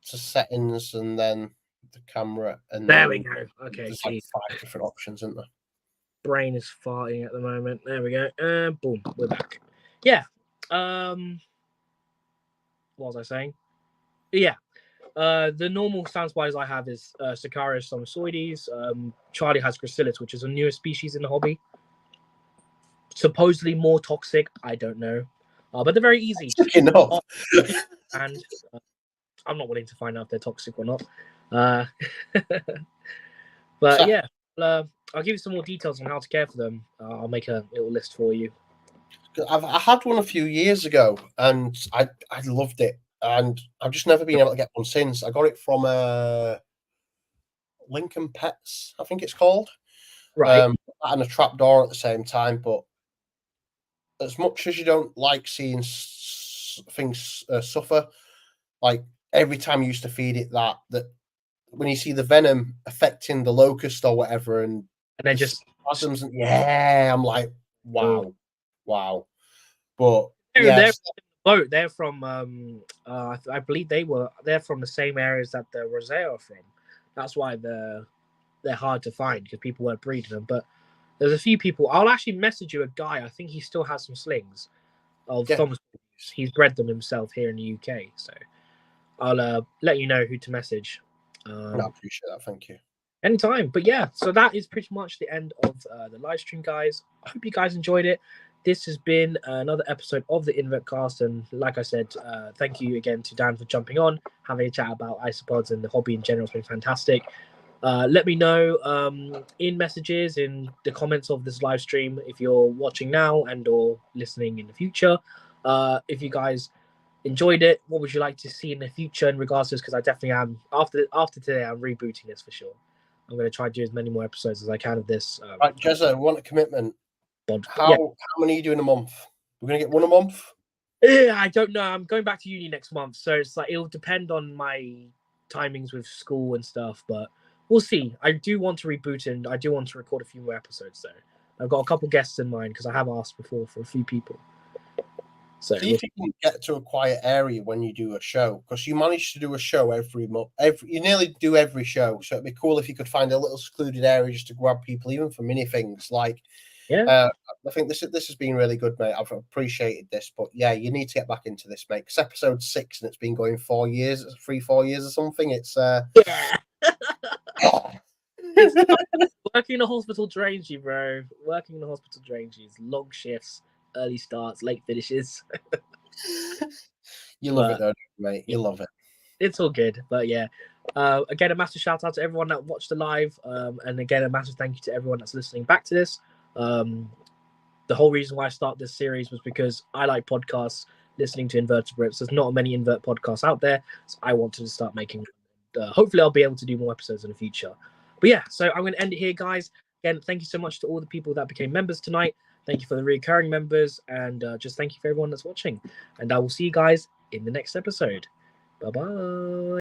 To settings and then the camera. And
there we go. Okay,
there's like 5 different options, isn't there?
Brain is farting at the moment. There we go. Boom, we're back. Yeah. What was I saying? Yeah. The normal sand spiders I have is Sicarius thomasoides. Charlie has gracilis, which is a newer species in the hobby. Supposedly more toxic, I don't know. But they're very easy.
Enough.
And I'm not willing to find out if they're toxic or not. But yeah, I'll give you some more details on how to care for them. I'll make a little list for you.
I had one a few years ago, and I loved it, and I've just never been able to get one since. I got it from Lincoln Pets, I think it's called,
right?
And a trapdoor at the same time. But as much as you don't like seeing things suffer, like every time you used to feed it that when you see the venom affecting the locust or whatever, and
then just
spasms, I'm like, wow. But
they're from I believe they're from the same areas that the rosea are from. That's why they're hard to find, because people weren't breeding them. But there's a few people. I'll actually message you a guy. I think he still has some slings of Thomas. He's bred them himself here in the UK. So I'll let you know who to message.
I appreciate that. Thank you.
Anytime. But yeah, so that is pretty much the end of the live stream, guys. I hope you guys enjoyed it. This has been another episode of the Invertcast, and like I said, thank you again to Dan for jumping on, having a chat about isopods and the hobby in general. It's been fantastic. Let me know in messages, in the comments of this live stream, if you're watching now and or listening in the future, if you guys enjoyed it, what would you like to see in the future in regards to this, because I definitely am, after today, I'm rebooting this for sure. I'm going to try to do as many more episodes as I can of this.
Right, Jezza, we want a commitment. How many are you doing a month? We're going to get one a month?
Yeah, I don't know. I'm going back to uni next month, so it's like it'll depend on my timings with school and stuff, but we'll see. I do want to reboot, and I do want to record a few more episodes, though. I've got a couple guests in mind, because I have asked before for a few people. So
see if you can get to a quiet area when you do a show, because you manage to do a show every month. You nearly do every show, so it'd be cool if you could find a little secluded area just to grab people, even for mini things. Like, I think this has been really good, mate. I've appreciated this, but yeah, you need to get back into this, mate. Because episode 6, and it's been going 4 years, 3-4 years or something. It's
working in a hospital drains you, bro. Working in a hospital drains you. Long shifts, early starts, late finishes.
You love it though, mate. You love it.
It's all good. But yeah, again, a massive shout out to everyone that watched the live, and again, a massive thank you to everyone that's listening back to this. The whole reason why I started this series was because I like podcasts, listening to invertebrates. There's not many invert podcasts out there, so I wanted to start making. Hopefully, I'll be able to do more episodes in the future. But yeah, so I'm going to end it here, guys. Again, thank you so much to all the people that became members tonight. Thank you for the recurring members, and just thank you for everyone that's watching. And I will see you guys in the next episode. Bye bye.